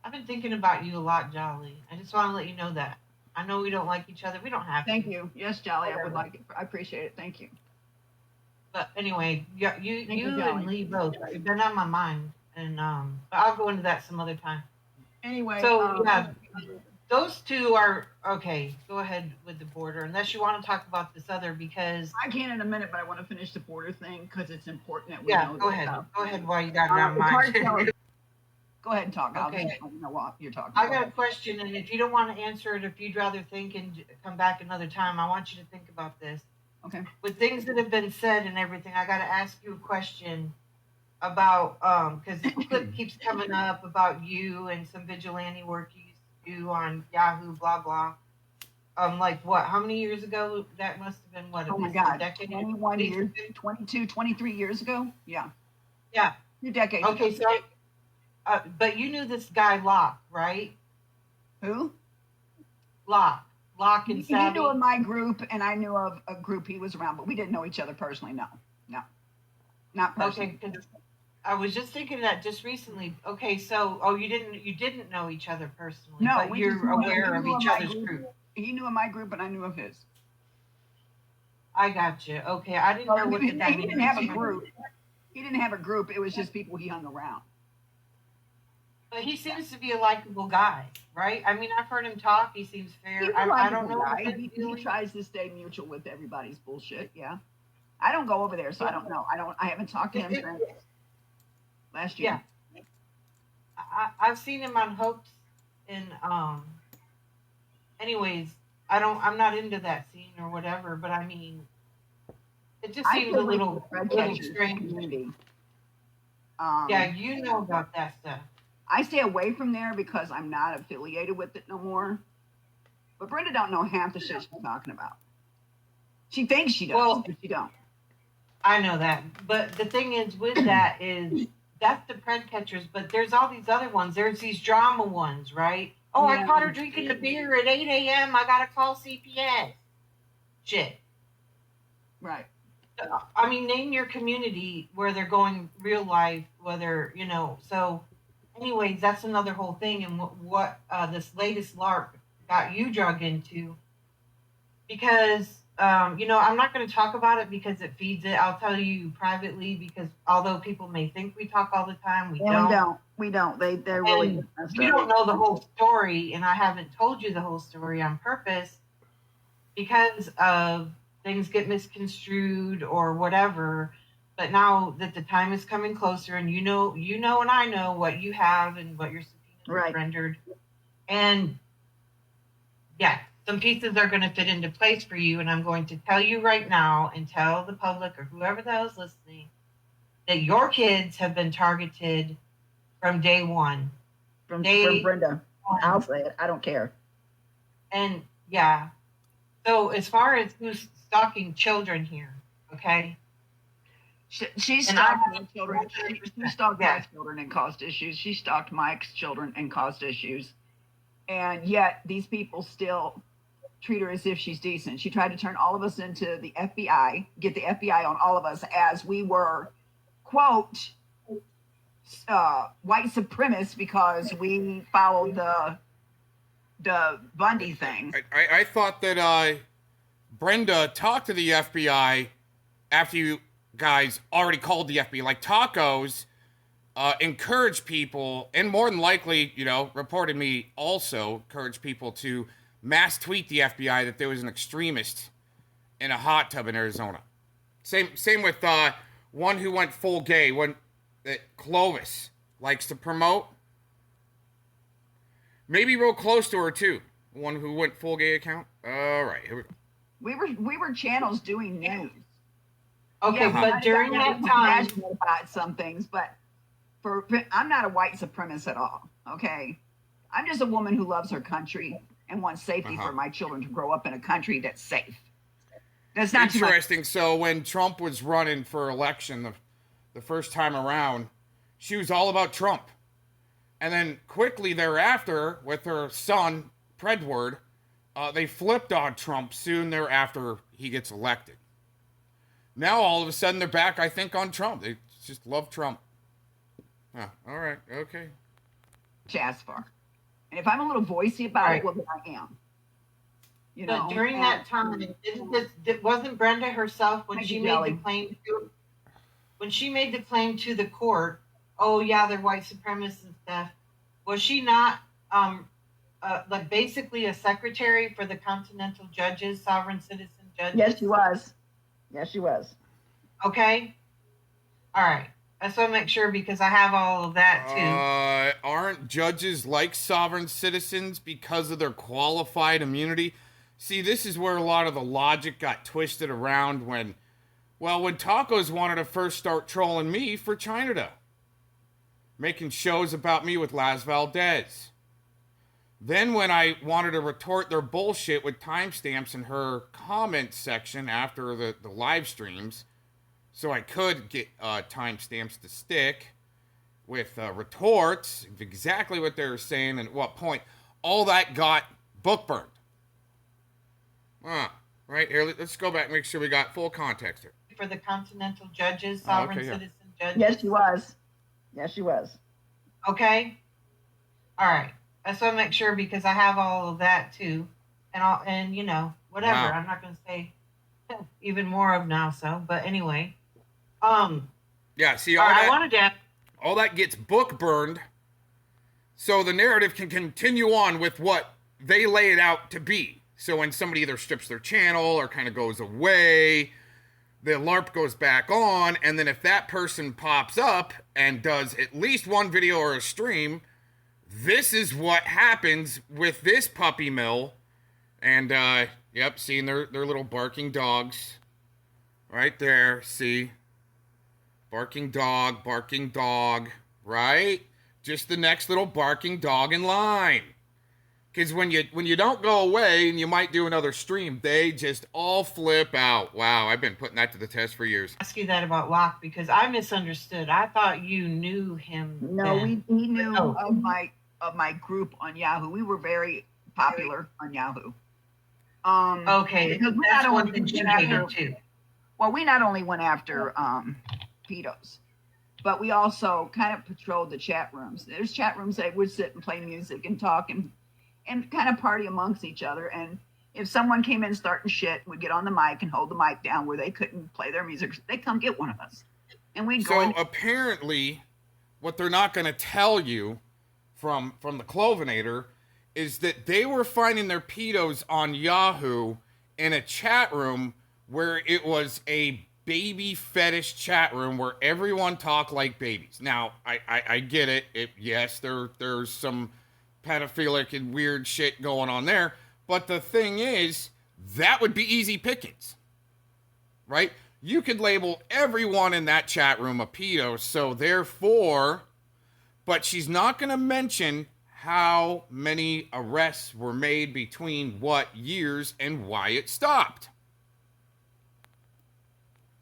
I've been thinking about you a lot, Jolly. I just want to let you know that. I know we don't like each other. We don't have Thank to. you. Yes, Jolly, I would Whatever. like it. I appreciate it. Thank you. But anyway, you, Thank you, you and Jolly. Lee both. You've been on my mind, and but I'll go into that some other time. Anyway, So yeah, those two are okay. Go ahead with the border, unless you want to talk about this other because I can in a minute, but I want to finish the border thing because it's important that we yeah. know Go this ahead. stuff. Go ahead while you got it on It's mind. hard to tell. Go ahead and talk. I'll just Okay. know what you're talking. I Go got a ahead. question, and if you don't want to answer it, if you'd rather think and come back another time, I want you to think about this. Okay. With things that have been said and everything, I got to ask you a question about because this clip keeps coming up about you and some vigilante work you used to do on Yahoo, blah blah. Like what? How many years ago? That must have been what? Oh At my least a God. decade. At 21 least. years, 22, 23 years ago. Yeah. Yeah. 2 decades ago. Okay. So, but you knew this guy Locke, right? Who? Locke, Locke and He knew of Savvy. my group, and I knew of a group he was around, but we didn't know each other personally. No, no, not personally. Okay. 'Cause I was just thinking that just recently. Okay, so oh, you didn't know each other personally, No, but we just you're knew him. aware He of knew of each my other's group. group. He knew of my group, and I knew of his. I got you. Okay, I didn't So know what he, the he didn't have a dynamics were. group. He didn't have a group. It was just people he hung around. But he seems to be a likable guy, right? I mean, I've heard him talk. He seems He's fair. a I don't likable know guy. his He feelings. tries to stay mutual with everybody's bullshit. Yeah. I don't go over there, so I Yeah, don't know. I haven't talked to it, him it, since last yeah. year. I've seen him on Hopes, and anyways, I'm not into that scene or whatever. But I mean, it just I seems stay away from the a thread little catchers strange. community. Yeah, Um, you know about that stuff. I stay away from there because I'm not affiliated with it no more. But Brenda don't know half the shit she's talking about. She thinks she does, Well, but she don't. I know that, but the thing is with that is that's the pred catchers, but there's all these other ones. There's these drama ones, right? Oh, I Yeah, caught her drinking a beer at 8 a.m. I gotta call CPS. Shit. right. I mean, name your community where they're going real life, whether So, anyways, that's another whole thing, and what this latest LARP got you drug into because I'm not going to talk about it because it feeds it. I'll tell you privately because although people may think we talk all the time, we And we don't. don't. We don't. They're really And messed you up. don't know the whole story, and I haven't told you the whole story on purpose because of things get misconstrued or whatever. But now that the time is coming closer, and and I know what you have and what your subpoenas have Right. rendered, and yeah, some pieces are going to fit into place for you. And I'm going to tell you right now and tell the public or whoever the hell is listening that your kids have been targeted from day one. From Day Brenda. I'll one. say it. I don't care. And yeah. So as far as who's stalking children here, okay? She And I stalked my children. She stalked my yeah. children and caused issues. She stalked Mike's children and caused issues. And yet these people still treat her as if she's decent. She tried to turn all of us into the FBI, get the FBI on all of us as we were, quote, white supremacists because we followed the Bundy thing. I thought that Brenda talked to the FBI after you guys already called the FBI. Like Tacos encouraged people, and more than likely, reported me also encouraged people to mass tweet the FBI that there was an extremist in a hot tub in Arizona. Same with one who went full gay, one that Clovis likes to promote. Maybe real close to her too. One who went full gay account. All right, here we go. We were channels doing news. Okay, Yeah, but during that time, about some things, but I'm not a white supremacist at all. Okay, I'm just a woman who loves her country and wants safety for my children to grow up in a country that's safe. That's not interesting. So when Trump was running for election the first time around, she was all about Trump. And then quickly thereafter, with her son, Predward, they flipped on Trump soon thereafter he gets elected. Now all of a sudden they're back, I think, on Trump. They just love Trump. All right, okay. Jasper. And if I'm a little voicey about Right. it, well, then I am. You But know, during that time, wasn't Brenda herself when thank she you, made the Jelly. claim to the court? Oh yeah, they're white supremacists and stuff. Was she not like basically a secretary for the continental judges, sovereign citizen judges? Yes, she was. Yes, she was. Okay. All right. I just want to make sure because I have all of that too. Aren't judges like sovereign citizens because of their qualified immunity? See, this is where a lot of the logic got twisted around when Tacos wanted to first start trolling me for China, making shows about me with Las Valdez. Then when I wanted to retort their bullshit with timestamps in her comment section after the live streams, so I could get timestamps to stick with retorts of exactly what they were saying and at what point, all that got book burned. Right here, let's go back and make sure we got full context here. For the continental judges, sovereign citizen judges. Yes, she was. Yes, she was. Okay. All right. I just want to make sure because I have all of that too, and you know whatever. Wow. I'm not going to say even more of now. So, but anyway, yeah. See, I wanted to. All that gets book burned, so the narrative can continue on with what they lay it out to be. So when somebody either strips their channel or kind of goes away, the LARP goes back on, and then if that person pops up and does at least one video or a stream, this is what happens with this puppy mill. And, yep, seeing their little barking dogs right there. See? Barking dog, right? Just the next little barking dog in line. Because when you don't go away and you might do another stream, they just all flip out. Wow, I've been putting that to the test for years. Ask you that about Locke because I misunderstood. I thought you knew him. No, he knew of my group on Yahoo. We were very popular on Yahoo. Okay, because we that's not one only thing she went after, hated too. well, we not only went after pedos, but we also kind of patrolled the chat rooms. There's chat rooms that would sit and play music and talk and kind of party amongst each other. And if someone came in starting shit, we'd get on the mic and hold the mic down where they couldn't play their music. They'd come get one of us. And we'd go. So apparently, what they're not going to tell you from the Clovinator is that they were finding their pedos on Yahoo in a chat room where it was a baby fetish chat room where everyone talked like babies. Now, I get it. Yes, there's some pedophilic and weird shit going on there. But the thing is, that would be easy pickings, right? You could label everyone in that chat room a pedo, so therefore, but she's not going to mention how many arrests were made between what years and why it stopped.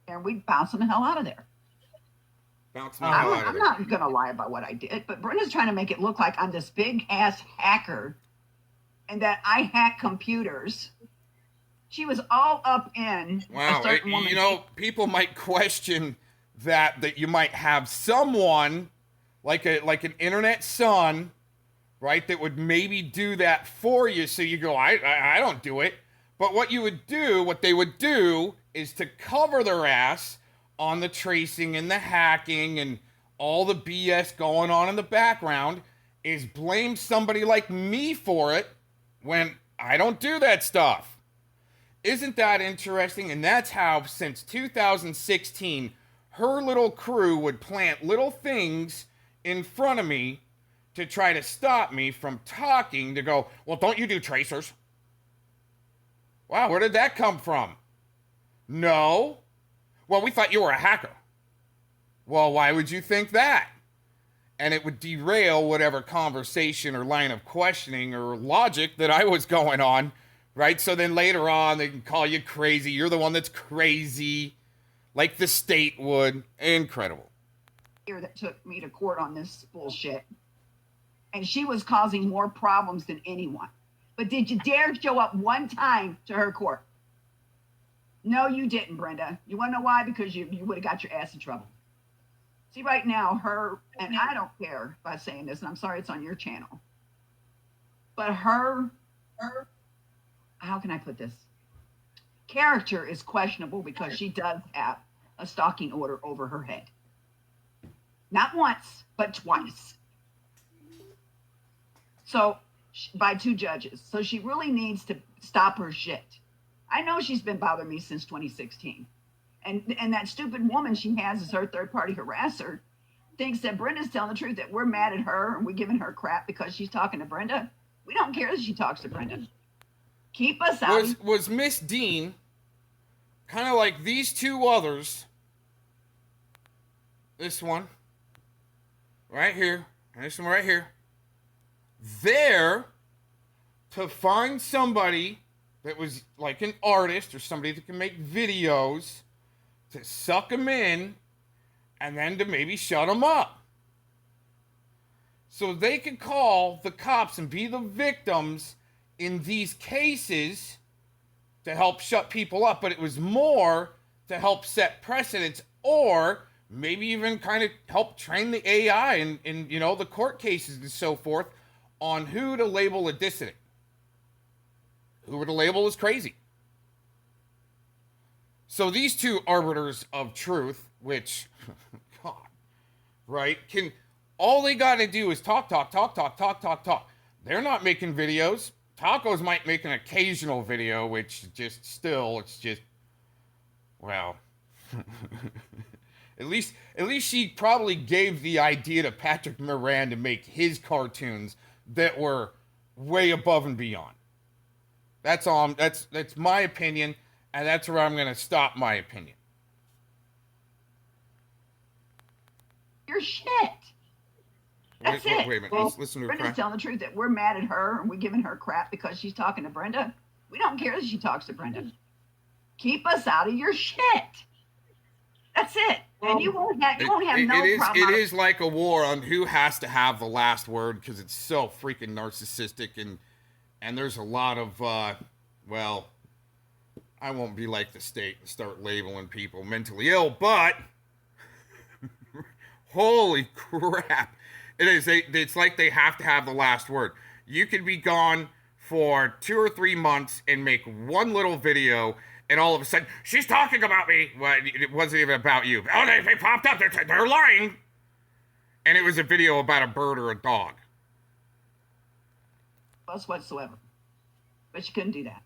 And we'd bounce them the hell out of there. I'm not going to lie about what I did, but Brenda's trying to make it look like I'm this big ass hacker and that I hack computers. She was all up in a certain woman. You know, people might question that you might have someone like an internet son, right, that would maybe do that for you. So you go, I don't do it. But what they would do is to cover their ass on the tracing and the hacking and all the BS going on in the background is blame somebody like me for it when I don't do that stuff. Isn't that interesting? And that's how, since 2016, her little crew would plant little things in front of me to try to stop me from talking, to go, well, don't you do tracers? Wow, where did that come from? No. Well, we thought you were a hacker. Well, why would you think that? And it would derail whatever conversation or line of questioning or logic that I was going on, right? So then later on, they can call you crazy. You're the one that's crazy, like the state would. Incredible. That took me to court on this bullshit. And she was causing more problems than anyone. But did you dare show up one time to her court? No, you didn't, Brenda. You want to know why? Because you would have got your ass in trouble. See, right now, and I don't care by saying this, and I'm sorry it's on your channel, But her, how can I put this? Character is questionable because she does have a stalking order over her head. Not once, but twice. So, by 2 judges. So she really needs to stop her shit. I know she's been bothering me since 2016. And that stupid woman she has as her third-party harasser thinks that Brenda's telling the truth, that we're mad at her and we're giving her crap because she's talking to Brenda. We don't care that she talks to Brenda. Keep us out. Was Miss Dean kind of like these 2 others? This one right here, and this one right here. There to find somebody that was like an artist or somebody that can make videos to suck them in and then to maybe shut them up. So they could call the cops and be the victims in these cases to help shut people up, but it was more to help set precedents or maybe even kind of help train the AI in you know, the court cases and so forth on who to label a dissident, who to label as crazy. So these 2 arbiters of truth, which, God, right, can, all they got to do is talk. They're not making videos. Tacos might make an occasional video, which just still, it's just, well, at least she probably gave the idea to Patrick Moran to make his cartoons that were way above and beyond. That's all. That's my opinion, and that's where I'm going to stop my opinion. Your shit. That's it. Wait a minute. Well, Listen to her Brenda's cry. telling the truth, that we're mad at her and we're giving her crap because she's talking to Brenda. We don't care that she talks to Brenda. Keep us out of your shit. That's it. And you won't have no problem. It is like a war on who has to have the last word, because it's so freaking narcissistic, and there's a lot of well, I won't be like the state and start labeling people mentally ill, but holy crap, it is. It's like they have to have the last word. You could be gone for 2 or 3 months and make one little video, and all of a sudden, she's talking about me. Well, it wasn't even about you. Oh, they popped up. They're lying. And it was a video about a bird or a dog. Us whatsoever. But you couldn't do that.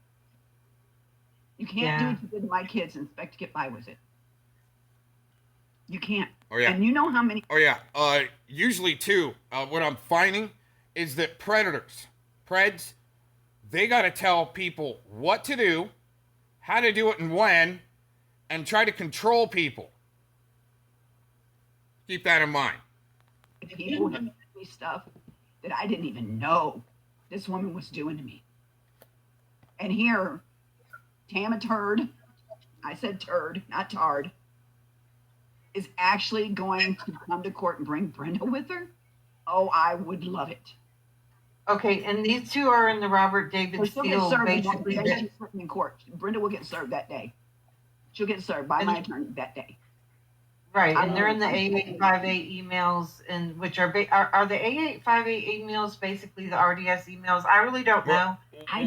You can't do what you did to my kids and expect to get by with it. You can't. Oh, yeah. And you know how many... Oh, yeah. Usually, too, what I'm finding is that Preds, they got to tell people what to do, how to do it and when, and try to control people. Keep that in mind. People have sent me stuff that I didn't even know this woman was doing to me. And here, Tama Turd, I said turd, not tard, is actually going to come to court and bring Brenda with her. Oh, I would love it. Okay, and these 2 are in the Robert David Steele, basically. She's in court. Brenda will get served that day. She'll get served by my attorney that day. Right, and they're in the A858 emails, and which are the A858 emails basically the RDS emails? I really don't know.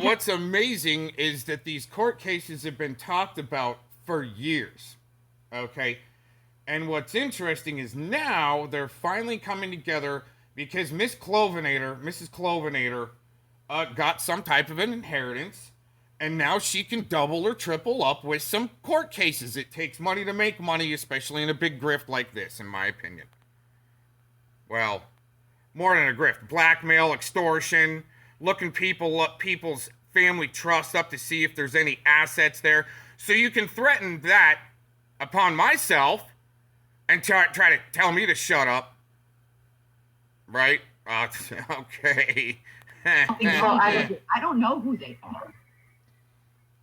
What's amazing is that these court cases have been talked about for years. Okay, and what's interesting is now they're finally coming together, because Mrs. Clovinator got some type of an inheritance, and now she can double or triple up with some court cases. It takes money to make money, especially in a big grift like this, in my opinion. Well, more than a grift. Blackmail, extortion, looking people's family trust up to see if there's any assets there. So you can threaten that upon myself and try to tell me to shut up. Right? Okay. I don't know who they are.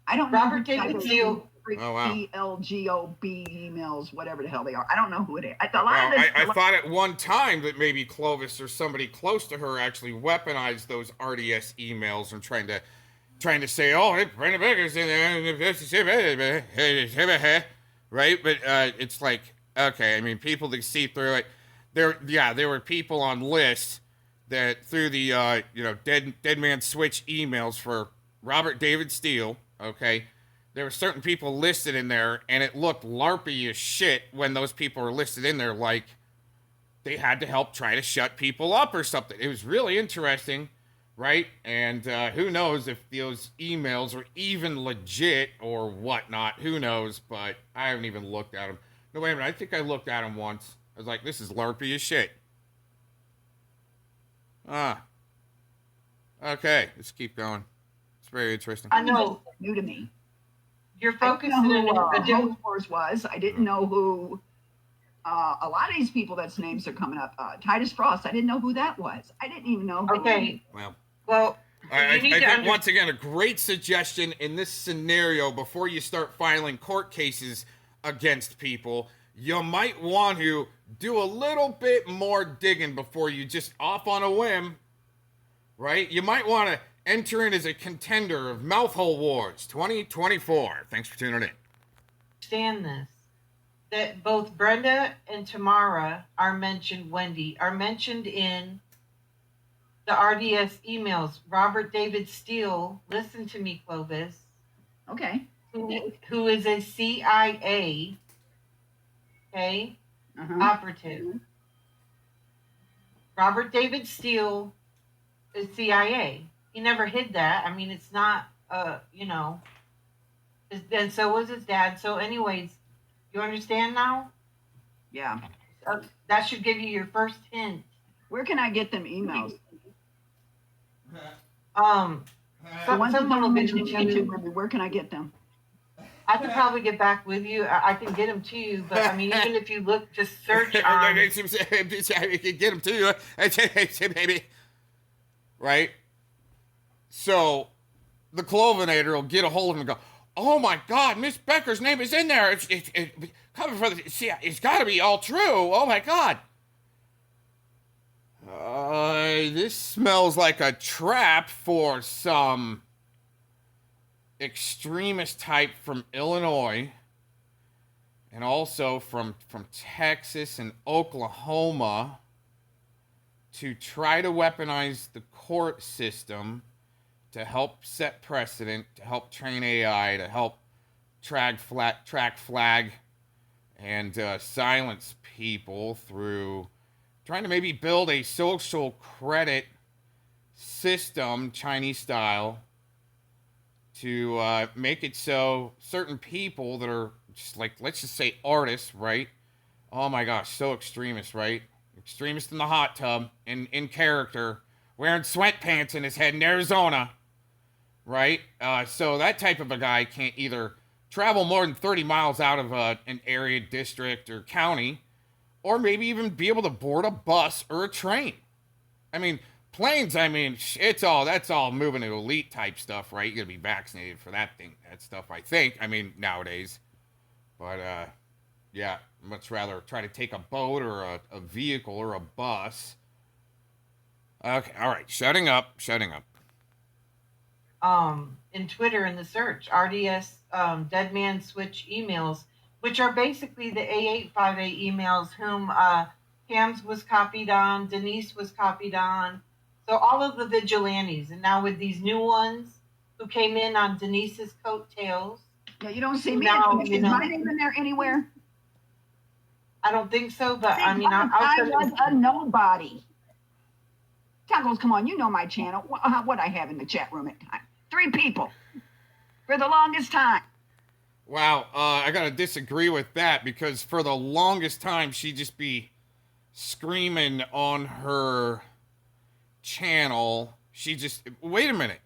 I don't know. Robert David Steele. Oh, wow. ELGOB emails, whatever the hell they are. I don't know who it is. I thought at one time that maybe Clovis or somebody close to her actually weaponized those RDS emails and trying to say, oh, hey, Brenda Becker's in there, right? But it's like, okay, I mean, people that see through it. There were people on lists that through the Dead Man Switch emails for Robert David Steele, okay, there were certain people listed in there, and it looked LARPy as shit when those people were listed in there, like they had to help try to shut people up or something. It was really interesting, right? And who knows if those emails are even legit or whatnot. Who knows? But I haven't even looked at them. No, wait a minute. I think I looked at them once. I was like, this is LARPy as shit. Okay. Let's keep going. It's very interesting. I know. New to me. You're I didn't focusing know who on a different. Wars was. I didn't know who. A lot of these people that's names are coming up. Titus Frost. I didn't know who that was. I didn't even know. Okay. Well, I you need to think once again a great suggestion in this scenario before you start filing court cases against people, you might want to do a little bit more digging before you just off on a whim, right? You might want to enter in as a contender of Mouthhole Wars 2024. Thanks for tuning in. Understand this, that both Brenda and Tamara are mentioned, Wendy, are mentioned in the RDS emails. Robert David Steele, listen to me, Clovis. Okay. Who is a CIA, operative. Mm-hmm. Robert David Steele is CIA. He never hid that. I mean, it's not, and so was his dad. So anyways, you understand now? Yeah. That should give you your first hint. Where can I get them emails? Someone will get them to you. Where can I get them? I could probably get back with you. I can get them to you, but I mean, even if you look, just search on. I can get them to you, baby. Right? So, the Clovinator will get a hold of him and go, oh my God, Miss Becker's name is in there. It's coming from the, see, it's got to be all true. Oh my God. This smells like a trap for some extremist type from Illinois and also from Texas and Oklahoma to try to weaponize the court system to help set precedent, to help train AI, to help track flag, and silence people through trying to maybe build a social credit system, Chinese style, to make it so certain people that are just like, let's just say artists, right? Oh my gosh, so extremist, right? Extremist in the hot tub, in character, wearing sweatpants in his head in Arizona, right? So that type of a guy can't either travel more than 30 miles out of an area, district, or county, or maybe even be able to board a bus or a train. I mean, planes, I mean, that's all moving to elite type stuff, right? You gotta be vaccinated for that stuff, I think. I mean, nowadays. But, yeah, much rather try to take a boat or a vehicle or a bus. Okay, all right, shutting up. In Twitter in the search, RDS Dead Man Switch emails, which are basically the A858 emails whom Cam's was copied on, Denise was copied on. So all of the vigilantes, and now with these new ones who came in on Denise's coattails. Yeah, you don't see me. Now, Is my name in there anywhere? I don't think so, but I mean, I was a nobody. Tacos, come on, you know my channel. What I have in the chat room at time. 3 people for the longest time. Wow, I gotta disagree with that because for the longest time she'd just be screaming on her channel. Wait a minute.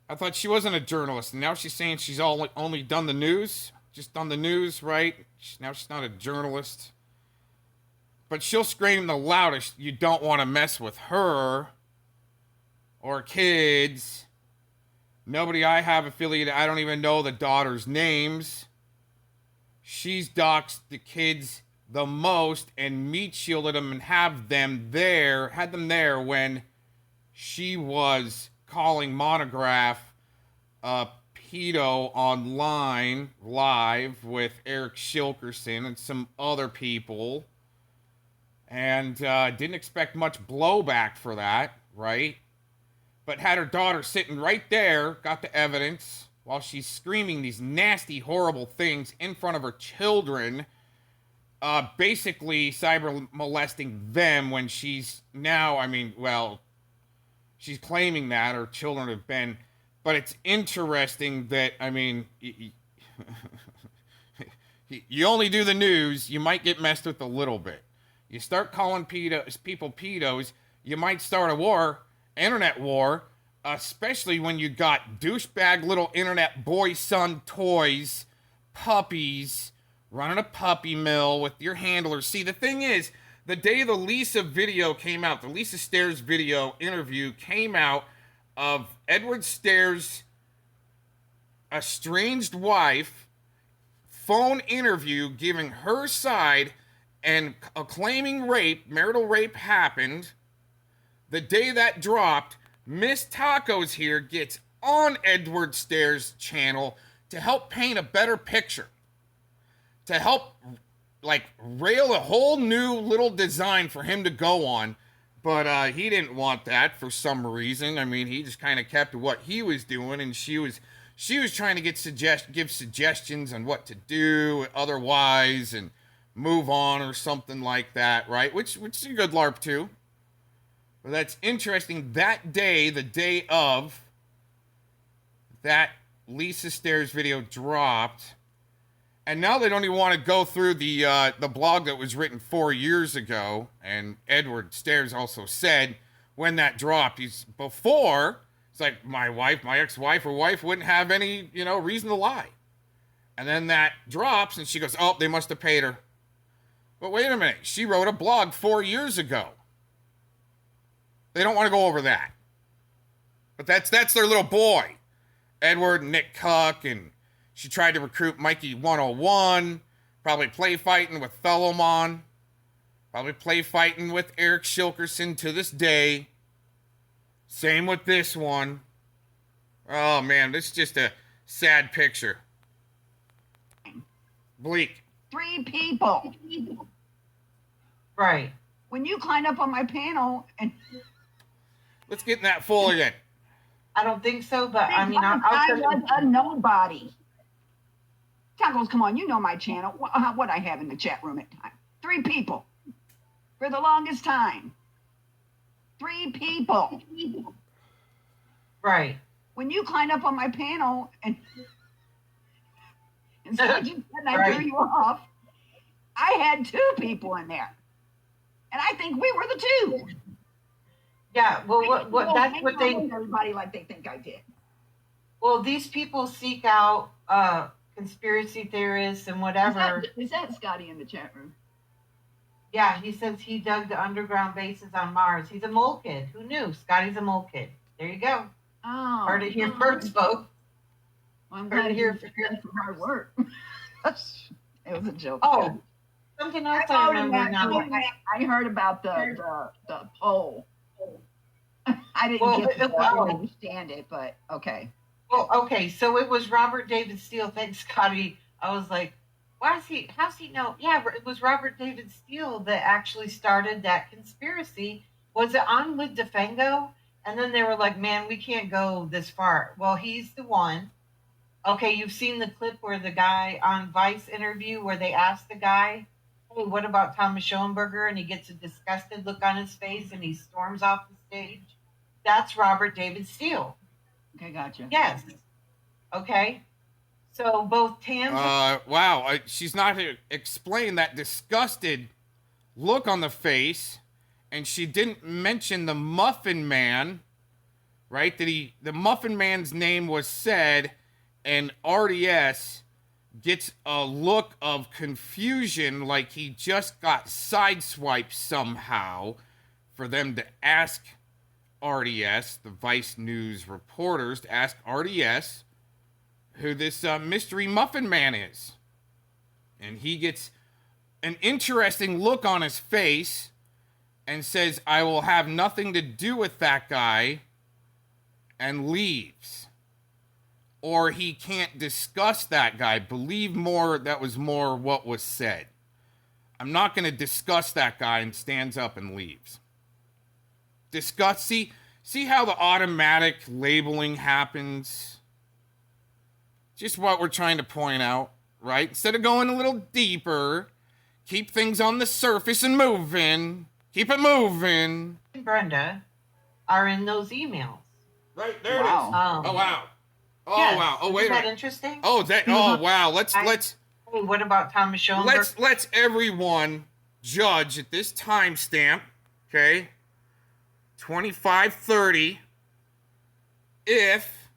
I thought she wasn't a journalist, and now she's saying she's only done the news? Just done the news, right? Now she's not a journalist. But she'll scream the loudest, you don't want to mess with her or kids. Nobody I have affiliated, I don't even know the daughters' names. She's doxed the kids the most and meat shielded them and had them there when she was calling Monograph pedo online live with Eric Shilkerson and some other people, and didn't expect much blowback for that, right? But had her daughter sitting right there, got the evidence, while she's screaming these nasty, horrible things in front of her children, basically cyber molesting them when she's now, I mean, well, she's claiming that her children have been, but it's interesting that, I mean, you only do the news, you might get messed with a little bit. You start calling people pedos, you might start a war, internet war, especially when you got douchebag little internet boy-son toys, puppies, running a puppy mill with your handlers. See, the thing is, the day the Lisa video came out, the Lisa Stairs video interview came out of Edward Stairs' estranged wife, phone interview giving her side and claiming rape, marital rape happened. The day that dropped, Miss Tacos here gets on Edward Stairs' channel to help paint a better picture. To help, like, rail a whole new little design for him to go on. But he didn't want that for some reason. I mean, he just kind of kept what he was doing, and she was trying to give suggestions on what to do otherwise and move on or something like that, right? Which is a good LARP too. But that's interesting. That day, the day of that Lisa Stairs video dropped, and now they don't even want to go through the blog that was written 4 years ago. And Edward Stairs also said when that dropped, it's like my ex-wife or wife wouldn't have any, reason to lie. And then that drops and she goes, oh, they must have paid her. But wait a minute, she wrote a blog 4 years ago. They don't want to go over that. But that's their little boy, Edward and Nick Cuck, and she tried to recruit Mikey 101, probably play fighting with Thelomon, probably play fighting with Eric Shilkerson to this day. Same with this one. Oh man, this is just a sad picture. Bleak. 3 people. Right. When you climbed up on my panel and Let's get in that full again. I don't think so, but I mean, I was a nobody. Tacos, come on, you know my channel. What I have in the chat room at time. 3 people. For the longest time. 3 people. Right. When you climbed up on my panel and Sergeant said I threw you off, I had 2 people in there. And I think we were the 2. Yeah, well, what that's what they everybody like they think I did. Well, these people seek out conspiracy theorists and whatever. Is that Scotty in the chat room? Yeah, he says he dug the underground bases on Mars. He's a mole kid. Who knew? Scotty's a mole kid. There you go. Oh, Heard it here first, folks. Well, I'm Heard glad it here for hard work. It was a joke. Oh, something else I remember now. I heard about the poll. I didn't understand it, but okay. Well, okay, so it was Robert David Steele. Thanks, Scotty. I was like, how's he know? Yeah, it was Robert David Steele that actually started that conspiracy. Was it on with Defengo? And then they were like, man, we can't go this far. Well, he's the one. Okay, you've seen the clip where the guy on Vice interview where they asked the guy, hey, what about Thomas Schoenberger? And he gets a disgusted look on his face and he storms off the stage. That's Robert David Steele. Okay, gotcha. Yes. Okay. So both Tam. Wow. She's not explained that disgusted look on the face, and she didn't mention the Muffin Man, right? The Muffin Man's name was said, and RDS gets a look of confusion, like he just got sideswiped somehow, for them to ask RDS, the Vice News reporters, to ask RDS who this mystery Muffin Man is. And he gets an interesting look on his face and says, I will have nothing to do with that guy, and leaves. Or he can't discuss that guy. Believe more, that was more what was said. I'm not going to discuss that guy, and stands up and leaves. See, See how the automatic labeling happens? Just what we're trying to point out, right? Instead of going a little deeper, keep things on the surface and moving. Keep it moving. And Brenda are in those emails. Right, there it is. Wow. Oh, wow. Oh, Yes. wow. Oh, wait a Isn't that minute. interesting? Oh, wow. Let's Hey, what about Thomas Schoenberg? let's everyone judge at this timestamp, okay? 25:30. If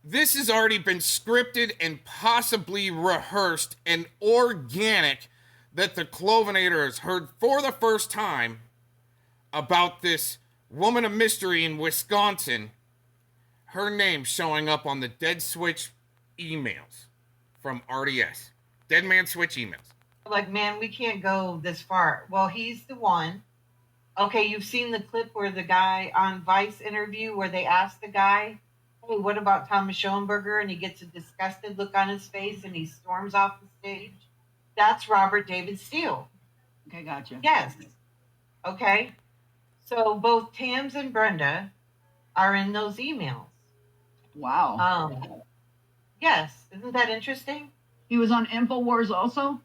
this has already been scripted and possibly rehearsed and organic, that the Clovinator has heard for the first time about this woman of mystery in Wisconsin, her name showing up on the Dead Switch emails from RDS. Dead Man Switch emails. Like, man, we can't go this far. Well, he's the one. Okay, you've seen the clip where the guy on Vice interview where they asked the guy, hey, what about Thomas Schoenberger? And he gets a disgusted look on his face and he storms off the stage. That's Robert David Steele. Okay, gotcha. Yes. Okay. So both Tams and Brenda are in those emails. Wow. Yes. Isn't that interesting? He was on InfoWars also?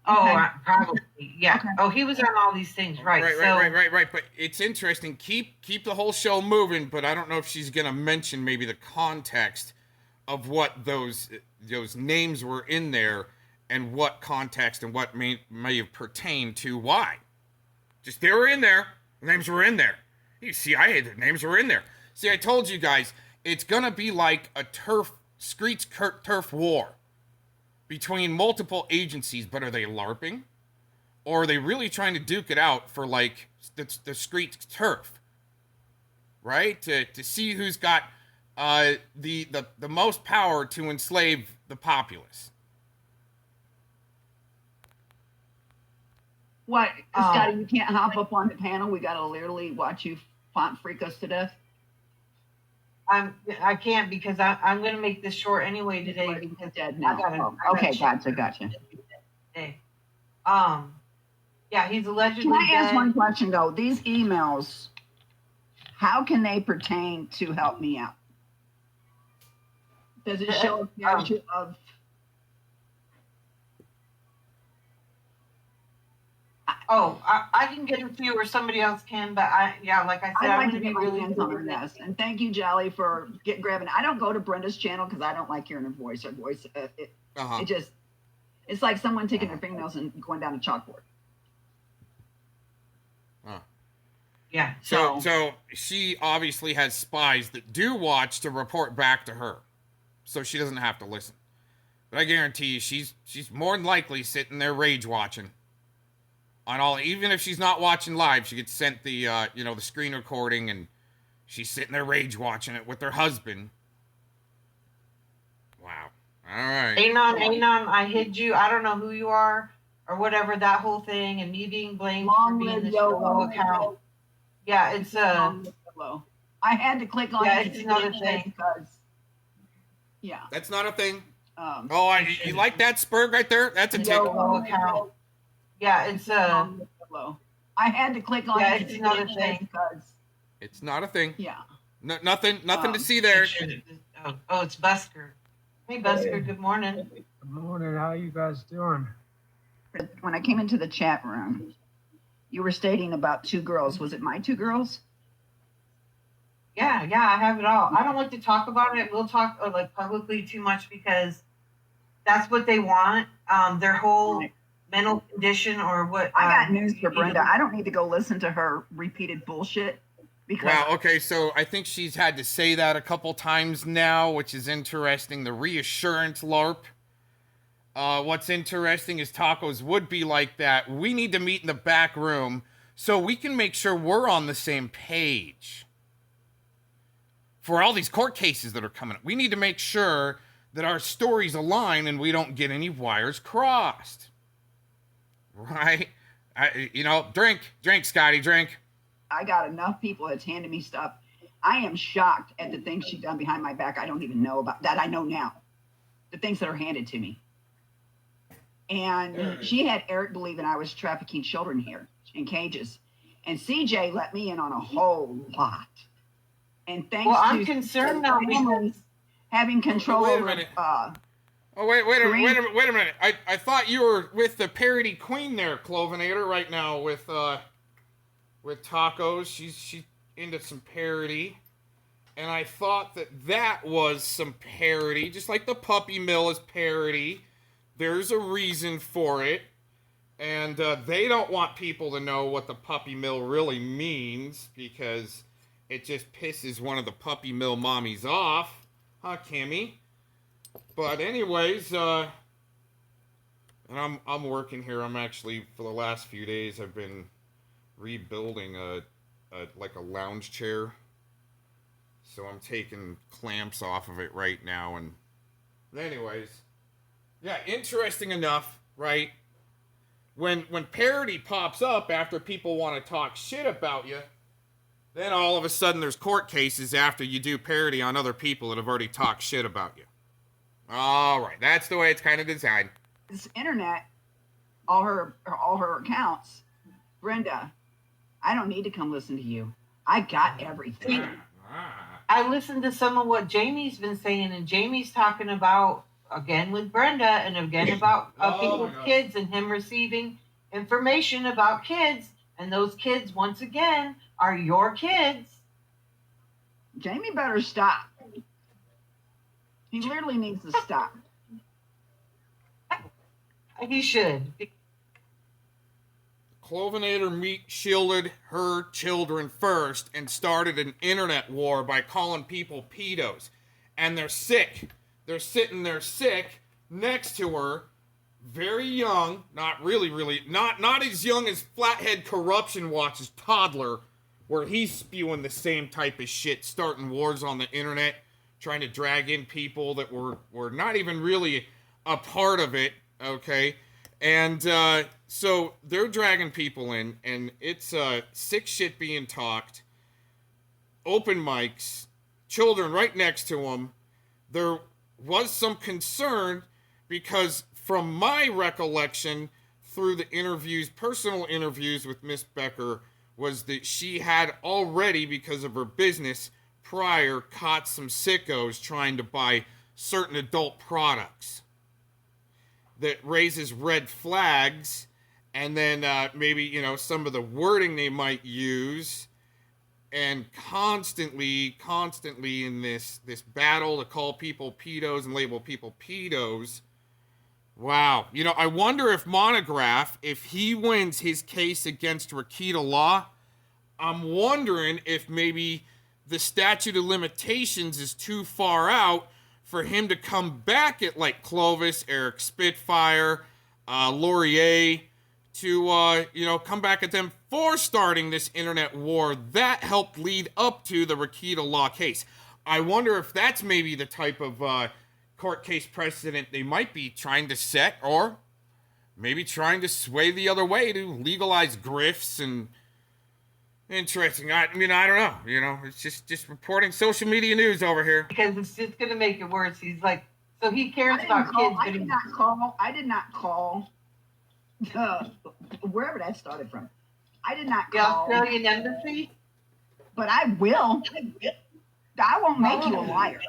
Oh, Okay. probably. Yeah. Okay. Oh, he was on all these things, right? Right. But it's interesting. Keep the whole show moving. But I don't know if she's gonna mention maybe the context of what those names were in there and what context and what may have pertained to why. Just they were in there. The names were in there. You see, the names were in there. See, I told you guys, it's gonna be like a streets turf war between multiple agencies, but are they LARPing? Or are they really trying to duke it out for, like, the street turf? Right? To see who's got the most power to enslave the populace. What, Scotty, you can't hop up on the panel? We got to literally watch you font freak us to death? I can't because I'm going to make this short anyway today because Dead now. Okay, gotcha. Today. Yeah, he's allegedly Can I ask dead. one question though? These emails, how can they pertain to help me out? Does it show a character of? Oh, I can get them to you or somebody else can, but like I said, I'd I'm like going to to be get really hands on this. And thank you, Jolly, for grabbing. I don't go to Brenda's channel because I don't like hearing her voice. Her voice, it's like someone taking their fingernails and going down a chalkboard. Yeah. So she obviously has spies that do watch to report back to her, so she doesn't have to listen. But I guarantee you, she's more than likely sitting there rage watching. On all, even if she's not watching live, she gets sent the the screen recording, and she's sitting there rage watching it with her husband. Wow. All right. Anon, I hid you. I don't know who you are or whatever, that whole thing, and me being blamed for being the YOLO account. Yeah, it's I had to click on it. It's another thing. Because, That's not a thing. You like that Spurg right there? That's a tick. YOLO account. Yeah, it's I had to click on it. It's another thing. Because, it's not a thing. Yeah. Nothing to see there. Oh, it's Busker. Hey, Busker. Good morning. Good morning. How you guys doing? When I came into the chat room, you were stating about 2 girls. Was it my 2 girls? Yeah, I have it all. I don't like to talk about it. We'll talk like publicly too much because that's what they want. Their whole mental condition or what. I got news for Brenda. I don't need to go listen to her repeated bullshit. Because Wow, okay, so I think she's had to say that a couple times now, which is interesting. The reassurance LARP. What's interesting is tacos would be like that. We need to meet in the back room so we can make sure we're on the same page. For all these court cases that are coming up, we need to make sure that our stories align and we don't get any wires crossed. Right? Drink, Scotty, drink. I got enough people that's handed me stuff. I am shocked at the things she's done behind my back I don't even know about, that I know now. The things that are handed to me. And she had Eric believing I was trafficking children here in cages. And CJ let me in on a whole lot. And thanks Well, I'm to concerned now families because having control Wait a over minute. Oh, wait a minute. I thought you were with the parody queen there, Clovinator, right now with tacos. She's into some parody. And I thought that was some parody, just like the puppy mill is parody. There's a reason for it. And they don't want people to know what the puppy mill really means because it just pisses one of the puppy mill mommies off. Huh, Kimmy? But anyways, and I'm working here. I'm actually, for the last few days, I've been rebuilding a lounge chair. So I'm taking clamps off of it right now. And anyways, yeah, interesting enough, right? When parody pops up after people want to talk shit about you, then all of a sudden there's court cases after you do parody on other people that have already talked shit about you. All right, that's the way it's kind of designed. This internet, all her accounts. Brenda, I don't need to come listen to you. I got everything. I listened to some of what Jamie's been saying, and Jamie's talking about, again with Brenda, and again about people's kids and him receiving information about kids, and those kids, once again, are your kids. Jamie better stop. He literally needs to stop. He should. Clovinator shielded her children first and started an internet war by calling people pedos. And they're sick. They're sitting there sick next to her, very young, not really, not as young as Flathead Corruption Watch's toddler, where he's spewing the same type of shit, starting wars on the internet, trying to drag in people that were not even really a part of it, okay? And so they're dragging people in, and it's sick shit being talked, open mics, children right next to them. There was some concern because from my recollection through the interviews, personal interviews with Miss Becker, was that she had already, because of her business prior, caught some sickos trying to buy certain adult products. That raises red flags, and then maybe, some of the wording they might use, and constantly in this battle to call people pedos and label people pedos. Wow. I wonder if Monograph, if he wins his case against Rakita Law, I'm wondering if maybe the statute of limitations is too far out for him to come back at like Clovis, Eric Spitfire, Laurier, to, come back at them for starting this internet war that helped lead up to the Rakita Law case. I wonder if that's maybe the type of court case precedent they might be trying to set, or maybe trying to sway the other way to legalize grifts and... Interesting. I don't know. It's just reporting social media news over here. Because it's just going to make it worse. He's like, so he cares about kids. I did not call wherever that started from. I did not call the Australian Embassy. But I will. I won't make you a liar.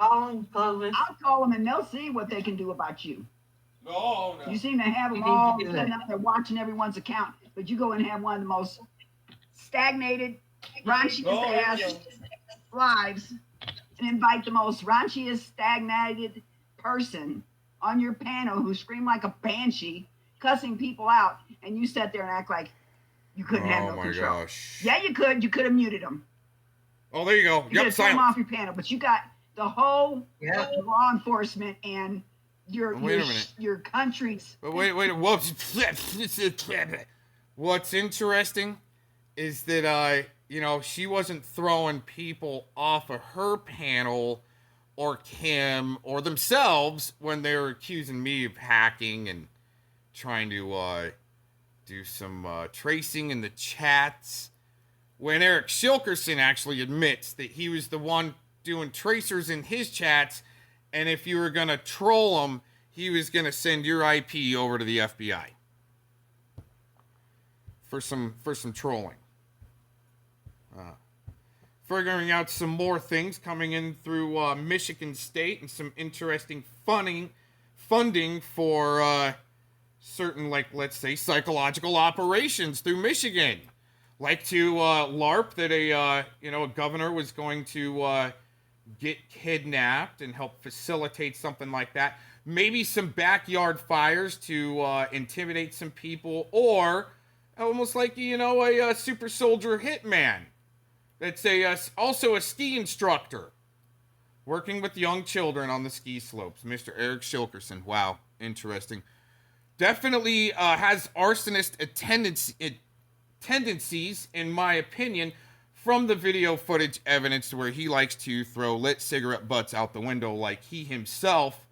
Call him, Clovis. I'll call them and they'll see what they can do about you. No. You seem to have them all sitting up there watching everyone's account, but you go and have one of the most stagnated, raunchiest ass lives, and invite the most raunchiest, stagnated person on your panel who screamed like a banshee, cussing people out, and you sat there and act like you couldn't have no control. Gosh. Yeah, you could. You could have muted them. Oh, there you go. You Yep, could have off your panel, but you got the whole law enforcement and your country's. But wait. What's interesting is that she wasn't throwing people off of her panel or Kim or themselves when they were accusing me of hacking and trying to do some tracing in the chats. When Eric Shilkerson actually admits that he was the one doing tracers in his chats, and if you were going to troll him, he was going to send your IP over to the FBI. for some trolling. Figuring out some more things coming in through Michigan State and some interesting funding for certain, like, let's say, psychological operations through Michigan. Like to LARP that a governor was going to get kidnapped and help facilitate something like that. Maybe some backyard fires to intimidate some people, or almost like, a super soldier hitman. That's also a ski instructor working with young children on the ski slopes. Mr. Eric Shilkerson. Wow, interesting. Definitely has arsonist tendencies, in my opinion, from the video footage evidence where he likes to throw lit cigarette butts out the window, like he himself,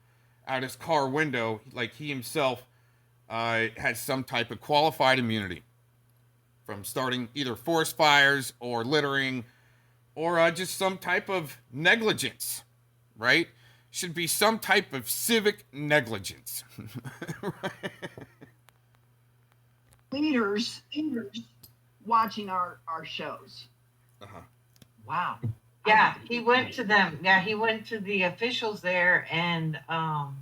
out his car window, like he himself has some type of qualified immunity from starting either forest fires or littering or just some type of negligence, right? Should be some type of civic negligence. Right? Leaders watching our shows. Uh-huh. Wow. Yeah, he went to them. Yeah, he went to the officials there, and Oh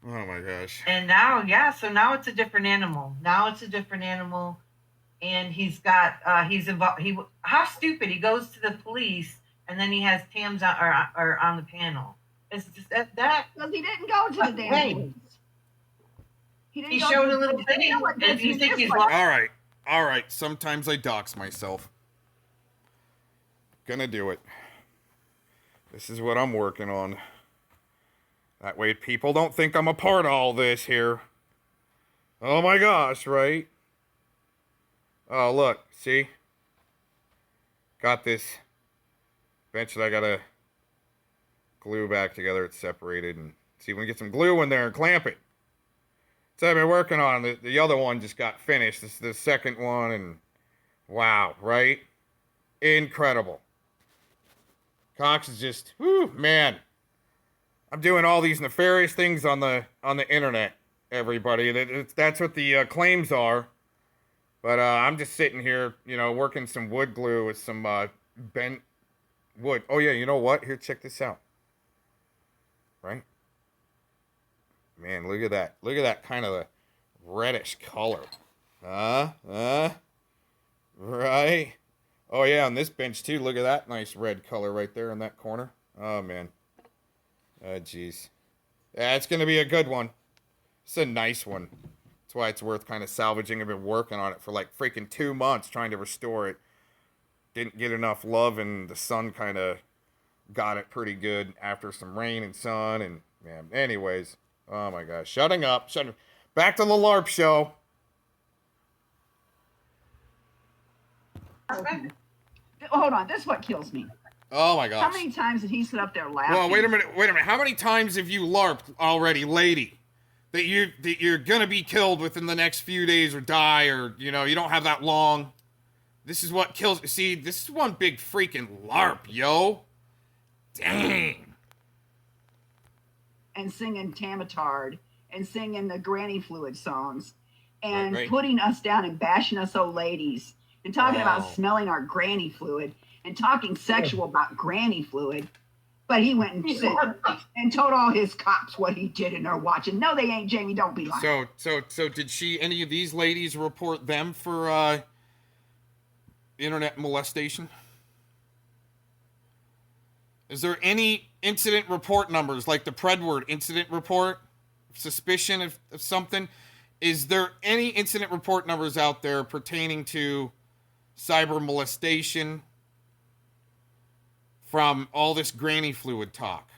my gosh. and now, yeah, so now it's a different animal. And he's got he's involved. How stupid, he goes to the police, and then he has Tams or on the panel. It's just that Because he didn't go to the damn Hey. police. he showed a little thing. And you think he's All right. Sometimes I dox myself. Gonna do it. This is what I'm working on. That way people don't think I'm a part of all this here. Oh my gosh, right? Oh, look, see? Got this bench that I gotta glue back together. It's separated, and see if we can get some glue in there and clamp it. So I've been working on the other one just got finished. This is the second one, and wow, right? Incredible. Cox is just, whew, man. I'm doing all these nefarious things on the internet, everybody. That's what the claims are. But I'm just sitting here, working some wood glue with some bent wood. Oh yeah, you know what? Here, check this out. Right? Man, look at that. Look at that kind of a reddish color. Right? Oh yeah, on this bench too. Look at that nice red color right there in that corner. Oh man. Oh jeez. Yeah, it's gonna be a good one. It's a nice one. That's why it's worth kind of salvaging. I've been working on it for like freaking 2 months trying to restore it. Didn't get enough love, and the sun kind of got it pretty good after some rain and sun. And man, anyways, oh my gosh, shutting up. Back to the LARP show. Hold on, this is what kills me. Oh my gosh. How many times did he sit up there laughing? Well, wait a minute. How many times have you LARPed already, lady? That you're gonna be killed within the next few days or die, or you don't have that long. This is what kills. See, this is one big freaking LARP, yo. Dang. And singing Tamatard and singing the granny fluid songs and Right. putting us down and bashing us old ladies and talking about smelling our granny fluid and talking sexual about granny fluid. But he went and told all his cops what he did, and they're watching. No, they ain't, Jamie. Don't be lying. So did any of these ladies report them for internet molestation? Is there any incident report numbers, like the Predward incident report, suspicion of something? Is there any incident report numbers out there pertaining to cyber molestation from all this granny fluid talk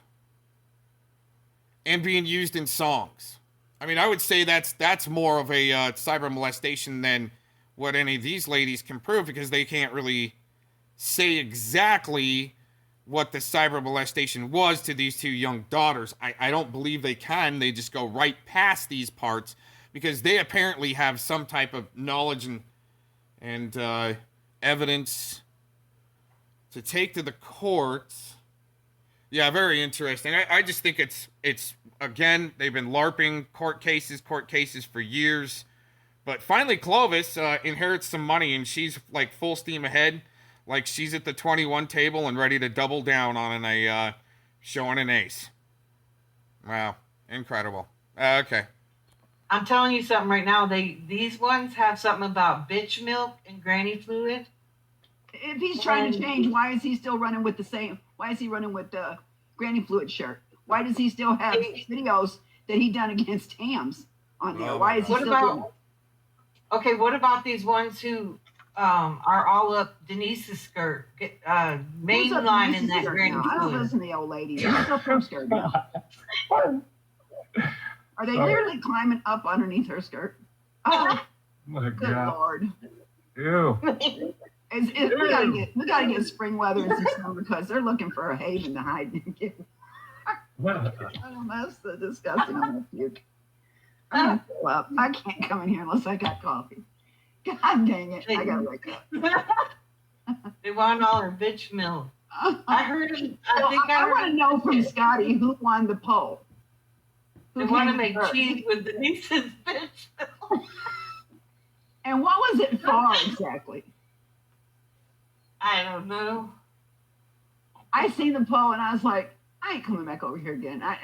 and being used in songs? I mean, I would say that's more of a cyber molestation than what any of these ladies can prove, because they can't really say exactly what the cyber molestation was to these two young daughters. I don't believe they can. They just go right past these parts because they apparently have some type of knowledge and evidence to take to the courts. Yeah, very interesting. I just think it's again, they've been LARPing court cases for years. But finally, Clovis inherits some money, and she's like full steam ahead. Like she's at the 21 table and ready to double down on a showing an ace. Wow, incredible. Okay. I'm telling you something right now. These ones have something about bitch milk and granny fluid. If he's trying to change, why is he still running with the same? Why is he running with the granny fluid shirt? Why does he still have videos that he done against hams on there? Why is he still doing it? Okay, what about these ones who are all up Denise's skirt, mainline in that granny fluid? I don't listen to the old lady. Who's up her skirt now? Are they literally climbing up underneath her skirt? Oh, good Lord. Ew. We gotta get spring weather in September because they're looking for a haven to hide in. Oh, that's so disgusting. I'm gonna puke. I'm gonna fill up. I can't come in here unless I got coffee. God dang it! I gotta wake up. They want all her bitch milk. I heard him. I want to know from Scotty who won the poll. They want to make cheese with Denise's bitch milk. And what was it for exactly? I don't know. I seen the poll and I was like, I ain't coming back over here again. I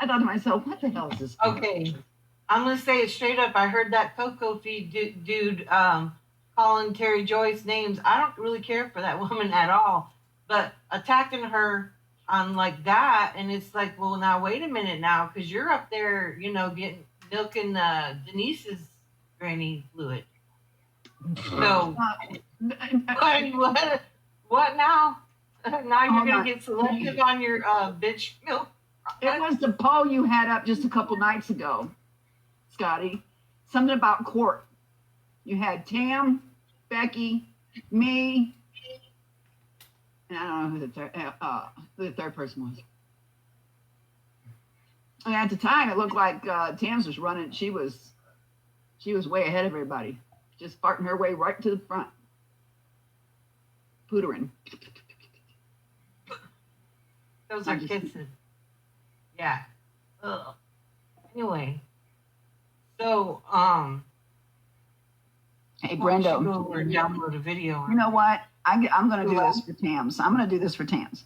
thought to myself, what the hell is this? Okay, I'm gonna say it straight up. I heard that Cocoa Feed dude calling Terry Joyce names. I don't really care for that woman at all, but attacking her on like that, and it's like, well, now wait a minute now, because you're up there, milking Denise's granny fluid. So what now? Now you're gonna get selective on your bitch milk. It was the poll you had up just a couple nights ago, Scotty. Something about court. You had Tam, Becky, me, and I don't know who the third person was. And at the time, it looked like Tam's was running. She was way ahead of everybody, just farting her way right to the front. Pootering. Those are kissing. Yeah. Ugh. Anyway, so hey Brenda, go over and download a video. You know what? I'm going to do this for Tams. I'm going to do this for Tams.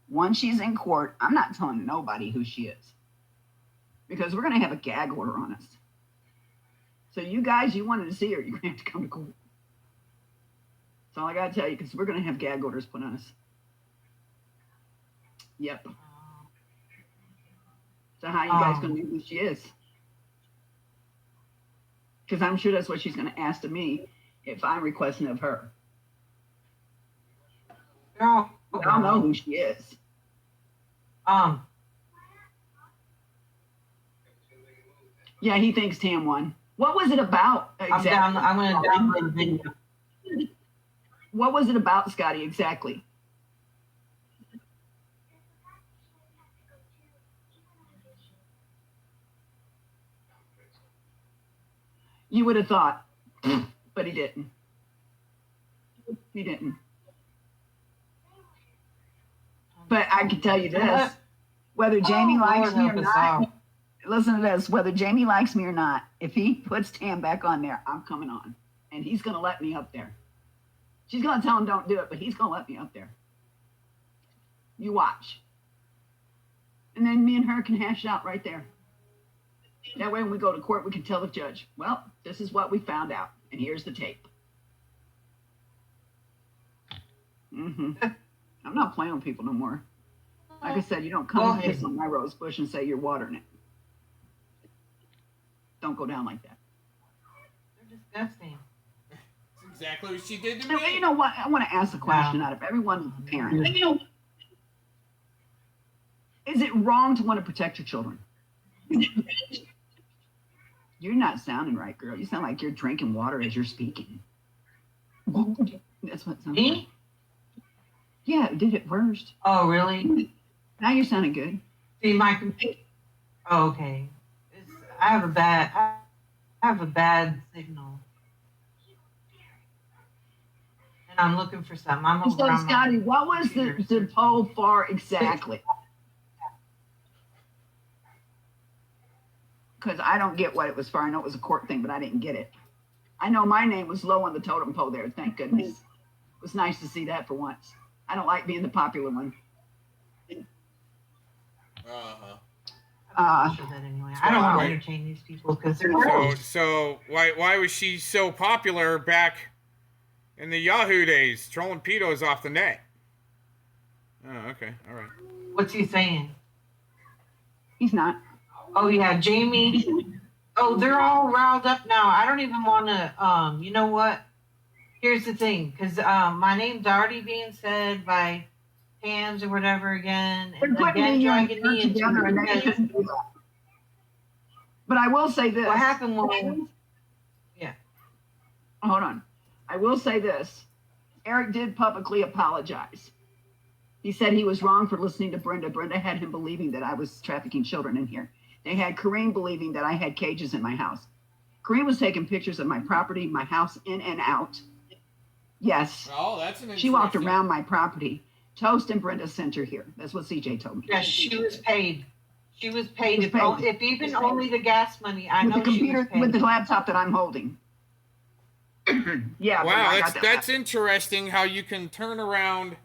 Once she's in court, I'm not telling nobody who she is, because we're going to have a gag order on us. So you guys, you wanted to see her, you're going to have to come to court. That's all I got to tell you, because we're going to have gag orders put on us. Yep. So how you guys going to know who she is? Because I'm sure that's what she's going to ask of me if I'm requesting of her. Girl, I'll know who she is. Yeah, he thinks Tam won. What was it about exactly? I'm going to download a video. What was it about, Scotty, exactly? You would have thought, but he didn't. He didn't. But I can tell you this, whether Jamie likes me or not, listen to this, whether Jamie likes me or not, if he puts Tam back on there, I'm coming on. And he's going to let me up there. She's going to tell him don't do it, but he's going to let me up there. You watch. And then me and her can hash it out right there. That way when we go to court, we can tell the judge, well, this is what we found out, and here's the tape. I'm not playing with people no more. Like I said, you don't come and piss on my rose bush and say you're watering it. Don't go down like that. They're disgusting. That's exactly what she did to me. You know what? I want to ask a question out of everyone who's a parent. Is it wrong to want to protect your children? You're not sounding right, girl. You sound like you're drinking water as you're speaking. That's what it sounds like. Yeah, it did it first. Oh, really? Now you're sounding good. See, my computer. Oh, okay. I have a bad signal, and I'm looking for something. So, Scotty, what was the poll for exactly? because I don't get what it was for. I know it was a court thing, but I didn't get it. I know my name was low on the totem pole there. Thank goodness. It was nice to see that for once. I don't like being the popular one. That anyway. I don't want to entertain these people because they're so why was she so popular back in the Yahoo days, trolling pedos off the net? Oh, okay, all right. What's he saying? He's not. Oh yeah, Jamie. Oh, they're all riled up now. I don't even want to. You know what? Here's the thing, because my name's already being said by fans or whatever again, and again dragging me into it. But I will say this. What happened was, yeah. Hold on. I will say this. Eric did publicly apologize. He said he was wrong for listening to Brenda. Brenda had him believing that I was trafficking children in here. They had Kareem believing that I had cages in my house. Kareem was taking pictures of my property, my house, in and out. Yes. Oh, that's an She walked around my property. Toast and Brenda sent her here. That's what CJ told me. Yes, she was paid. She was paid. If even only the gas money. I know with the computer, she was paid. with the laptop that I'm holding. Yeah. Wow, that's interesting how you can turn around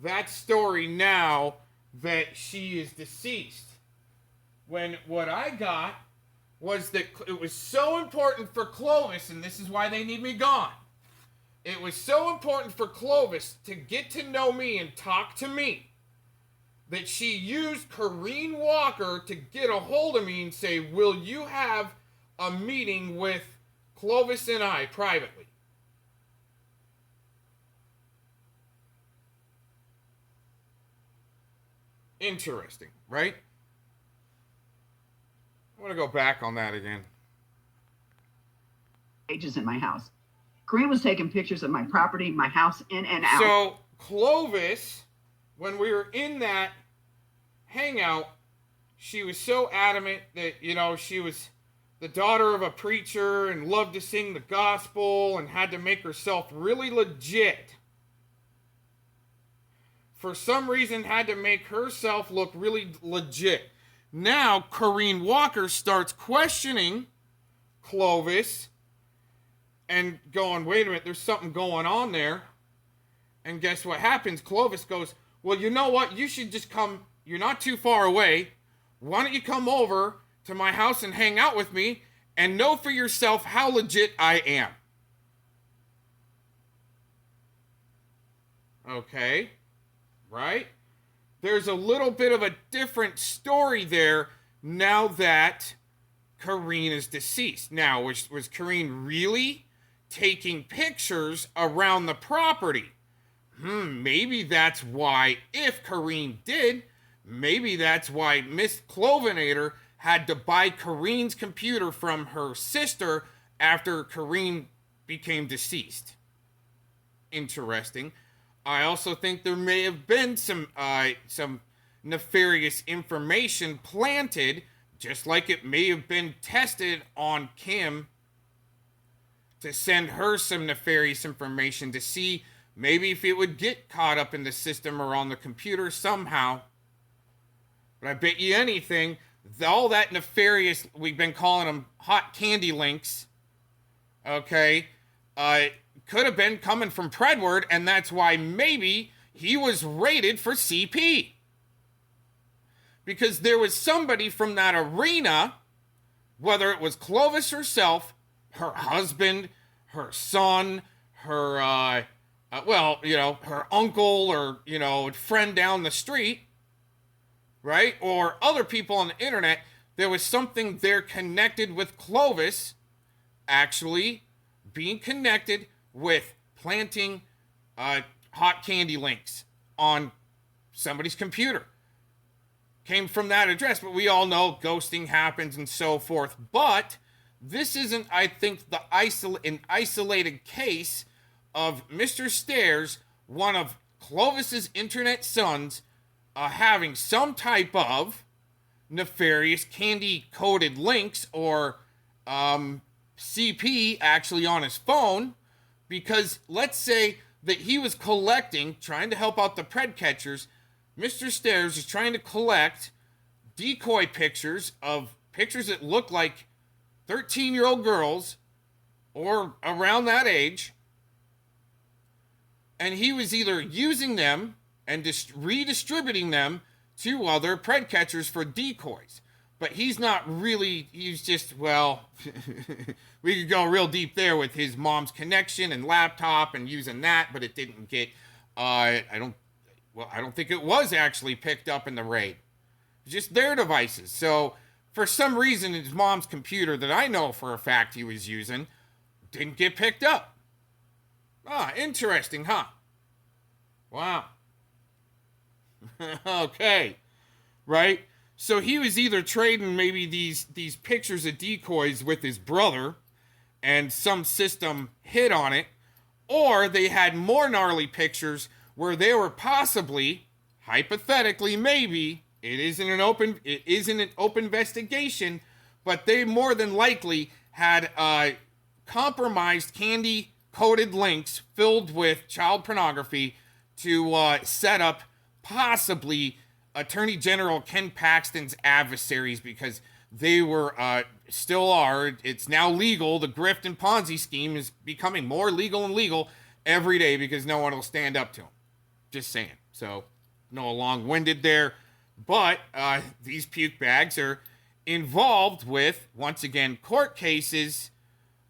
that story now that she is deceased. When what I got was that it was so important for Clovis, and this is why they need me gone. It was so important for Clovis to get to know me and talk to me that she used Corrine Walker to get a hold of me and say, will you have a meeting with Clovis and I privately? Interesting, right? I want to go back on that again. Cages in my house. Kareem was taking pictures of my property, my house, in and out. So Clovis, when we were in that hangout, she was so adamant that, you know, she was the daughter of a preacher and loved to sing the gospel and had to make herself really legit. For some reason, had to make herself look really legit. Now, Corrine Walker starts questioning Clovis and going, wait a minute, there's something going on there. And guess what happens? Clovis goes, well, you know what? You should just come. You're not too far away. Why don't you come over to my house and hang out with me and know for yourself how legit I am? Okay. Right? There's a little bit of a different story there now that Corrine is deceased. Now, was Corrine really taking pictures around the property? Maybe that's why, if Corrine did, maybe that's why Miss Clovinator had to buy Corrine's computer from her sister after Corrine became deceased. Interesting. I also think there may have been some nefarious information planted, just like it may have been tested on Kim to send her some nefarious information to see maybe if it would get caught up in the system or on the computer somehow. But I bet you anything, all that nefarious, we've been calling them hot candy links, okay, could have been coming from Predward, and that's why maybe he was rated for CP. Because there was somebody from that arena, whether it was Clovis herself, her husband, her son, her, her uncle or, friend down the street, right? Or other people on the internet, there was something there connected with Clovis actually being connected with planting hot candy links on somebody's computer. Came from that address, but we all know ghosting happens and so forth. But this isn't, I think, an isolated case of Mr. Stairs, one of Clovis's internet sons, having some type of nefarious candy-coated links or CP actually on his phone. Because let's say that he was trying to help out the pred catchers. Mr. Stairs is trying to collect decoy pictures of pictures that look like 13-year-old girls or around that age. And he was either using them and redistributing them to other pred catchers for decoys. But he's not really, he's just, well, we could go real deep there with his mom's connection and laptop and using that, but it didn't get, I don't think it was actually picked up in the raid. Just their devices. So for some reason, his mom's computer that I know for a fact he was using didn't get picked up. Ah, interesting, huh? Wow. Okay. Right? So he was either trading maybe these pictures of decoys with his brother and some system hit on it, or they had more gnarly pictures where they were possibly, hypothetically maybe, it isn't an open investigation, but they more than likely had compromised candy-coated links filled with child pornography to set up possibly Attorney General Ken Paxton's adversaries, because they were, still are, it's now legal. The grift and Ponzi scheme is becoming more legal and legal every day because no one will stand up to them. Just saying. So, no long-winded there. But these puke bags are involved with, once again, court cases,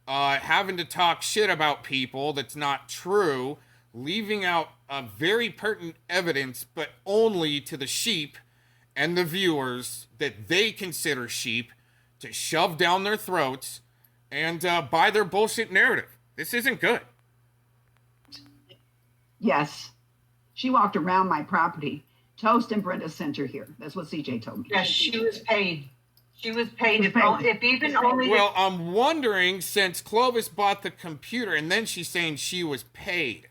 having to talk shit about people that's not true, leaving out very pertinent evidence, but only to the sheep and the viewers that they consider sheep, to shove down their throats and buy their bullshit narrative. This isn't good. Yes. She walked around my property. Toast and Brenda sent her here. That's what CJ told me. Yes, she was paid. She was paid. She was paid. If even only. Well, I'm wondering, since Clovis bought the computer and then she's saying she was paid,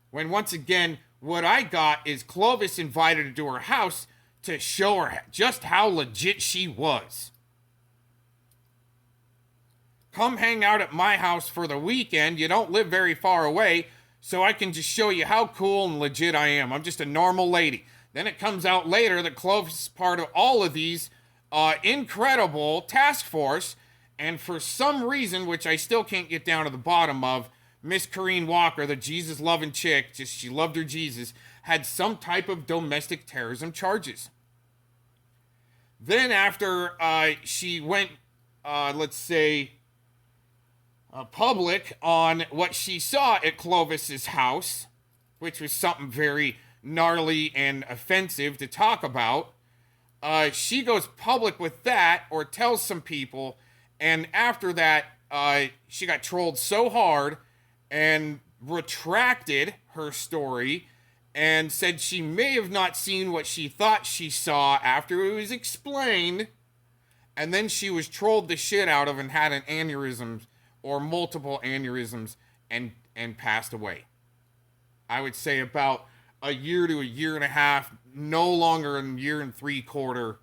when once again, what I got is Clovis invited her to her house to show her just how legit she was. Come hang out at my house for the weekend. You don't live very far away, so I can just show you how cool and legit I am. I'm just a normal lady. Then it comes out later that Clovis is part of all of these incredible task force, and for some reason, which I still can't get down to the bottom of, Miss Corrine Walker, the Jesus-loving chick, just she loved her Jesus, had some type of domestic terrorism charges. Then after she went, let's say, public on what she saw at Clovis's house, which was something very gnarly and offensive to talk about, she goes public with that, or tells some people, and after that, she got trolled so hard and retracted her story and said she may have not seen what she thought she saw after it was explained, and then she was trolled the shit out of and had an aneurysm or multiple aneurysms and passed away. I would say about a year to a year and a half, no longer a year and 3/4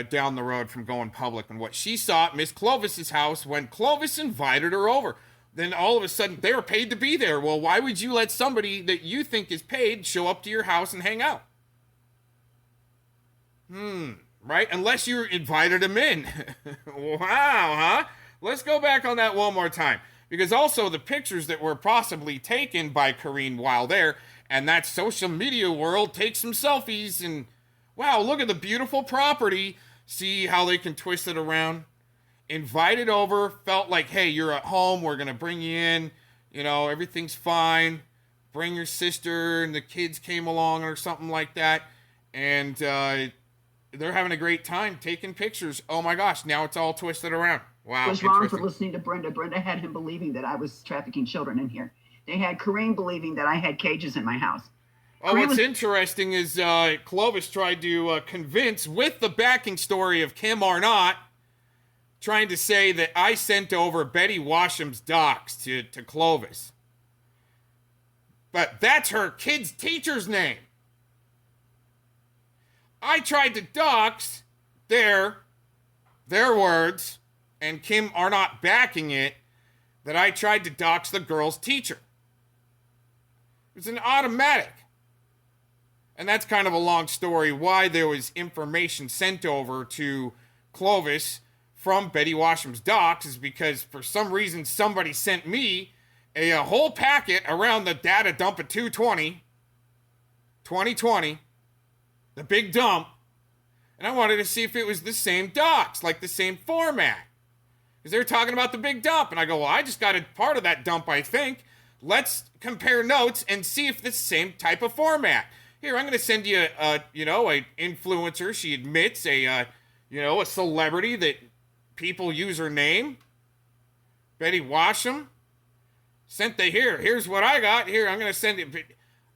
down the road from going public. And what she saw at Miss Clovis's house when Clovis invited her over. Then all of a sudden, they were paid to be there. Well, why would you let somebody that you think is paid show up to your house and hang out? Right? Unless you invited him in. Wow, huh? Let's go back on that one more time. Because also the pictures that were possibly taken by Corrine while there, and that social media world takes some selfies and, wow, look at the beautiful property. See how they can twist it around? Invited over, felt like, hey, you're at home, we're going to bring you in, you know, everything's fine. Bring your sister, and the kids came along or something like that. And they're having a great time taking pictures. Oh my gosh, now it's all twisted around. Wow. Was wrong for listening to Brenda. Brenda had him believing that I was trafficking children in here. They had Corrine believing that I had cages in my house. Oh, what's interesting is Clovis tried to convince, with the backing story of Kim Arnott, trying to say that I sent over Betty Washam's docs to Clovis. But that's her kid's teacher's name. I tried to dox their words, and Kim Arnott backing it, that I tried to dox the girl's teacher. It's an automatic. And that's kind of a long story why there was information sent over to Clovis from Betty Washam's docs is because for some reason somebody sent me a whole packet around the data dump of 2020, the big dump, and I wanted to see if it was the same docs, like the same format. Because they were talking about the big dump, and I go, well, I just got a part of that dump, I think. Let's compare notes and see if it's the same type of format. Here, I'm going to send you an influencer. She admits a celebrity that people use her name. Betty Washam. Here's what I got. Here, I'm going to send it.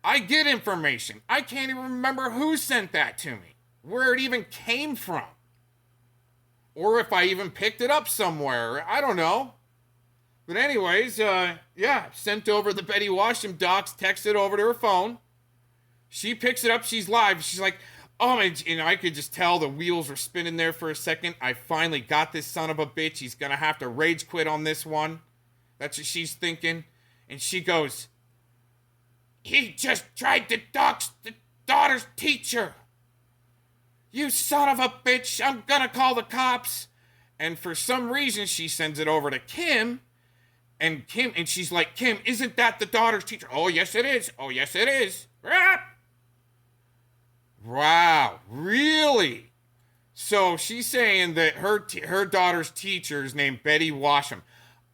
I get information. I can't even remember who sent that to me. Where it even came from. Or if I even picked it up somewhere. I don't know. But anyways, sent over the Betty Washam docs, texted over to her phone. She picks it up, she's live. She's like, oh, and I could just tell the wheels were spinning there for a second. I finally got this son of a bitch. He's going to have to rage quit on this one. That's what she's thinking. And she goes, he just tried to dox the daughter's teacher. You son of a bitch, I'm going to call the cops. And for some reason, she sends it over to Kim. And she's like, Kim, isn't that the daughter's teacher? Oh, yes, it is. Oh, yes, it is. Wow, really? So she's saying that her daughter's teacher is named Betty Washam.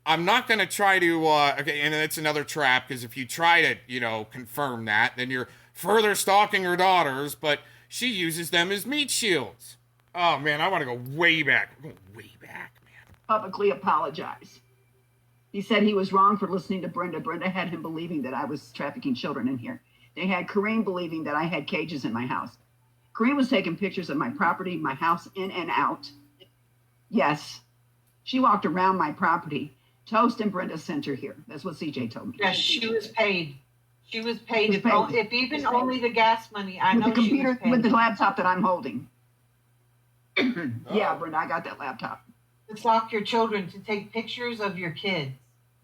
I'm not going to try to, and it's another trap, because if you try to, confirm that, then you're further stalking her daughters, but she uses them as meat shields. Oh, man, I want to go way back. I'm going way back, man. Publicly apologize. He said he was wrong for listening to Brenda. Brenda had him believing that I was trafficking children in here. They had Kareem believing that I had cages in my house. Kareem was taking pictures of my property, my house, in and out. Yes, she walked around my property. Toast and Brenda sent her here. That's what CJ told me. Yes, she was paid. She was paid. She was paid. If even only the gas money, I with know the computer, she was paid. with the laptop that I'm holding. Yeah, Brenda, I got that laptop. To stalk your children, to take pictures of your kids.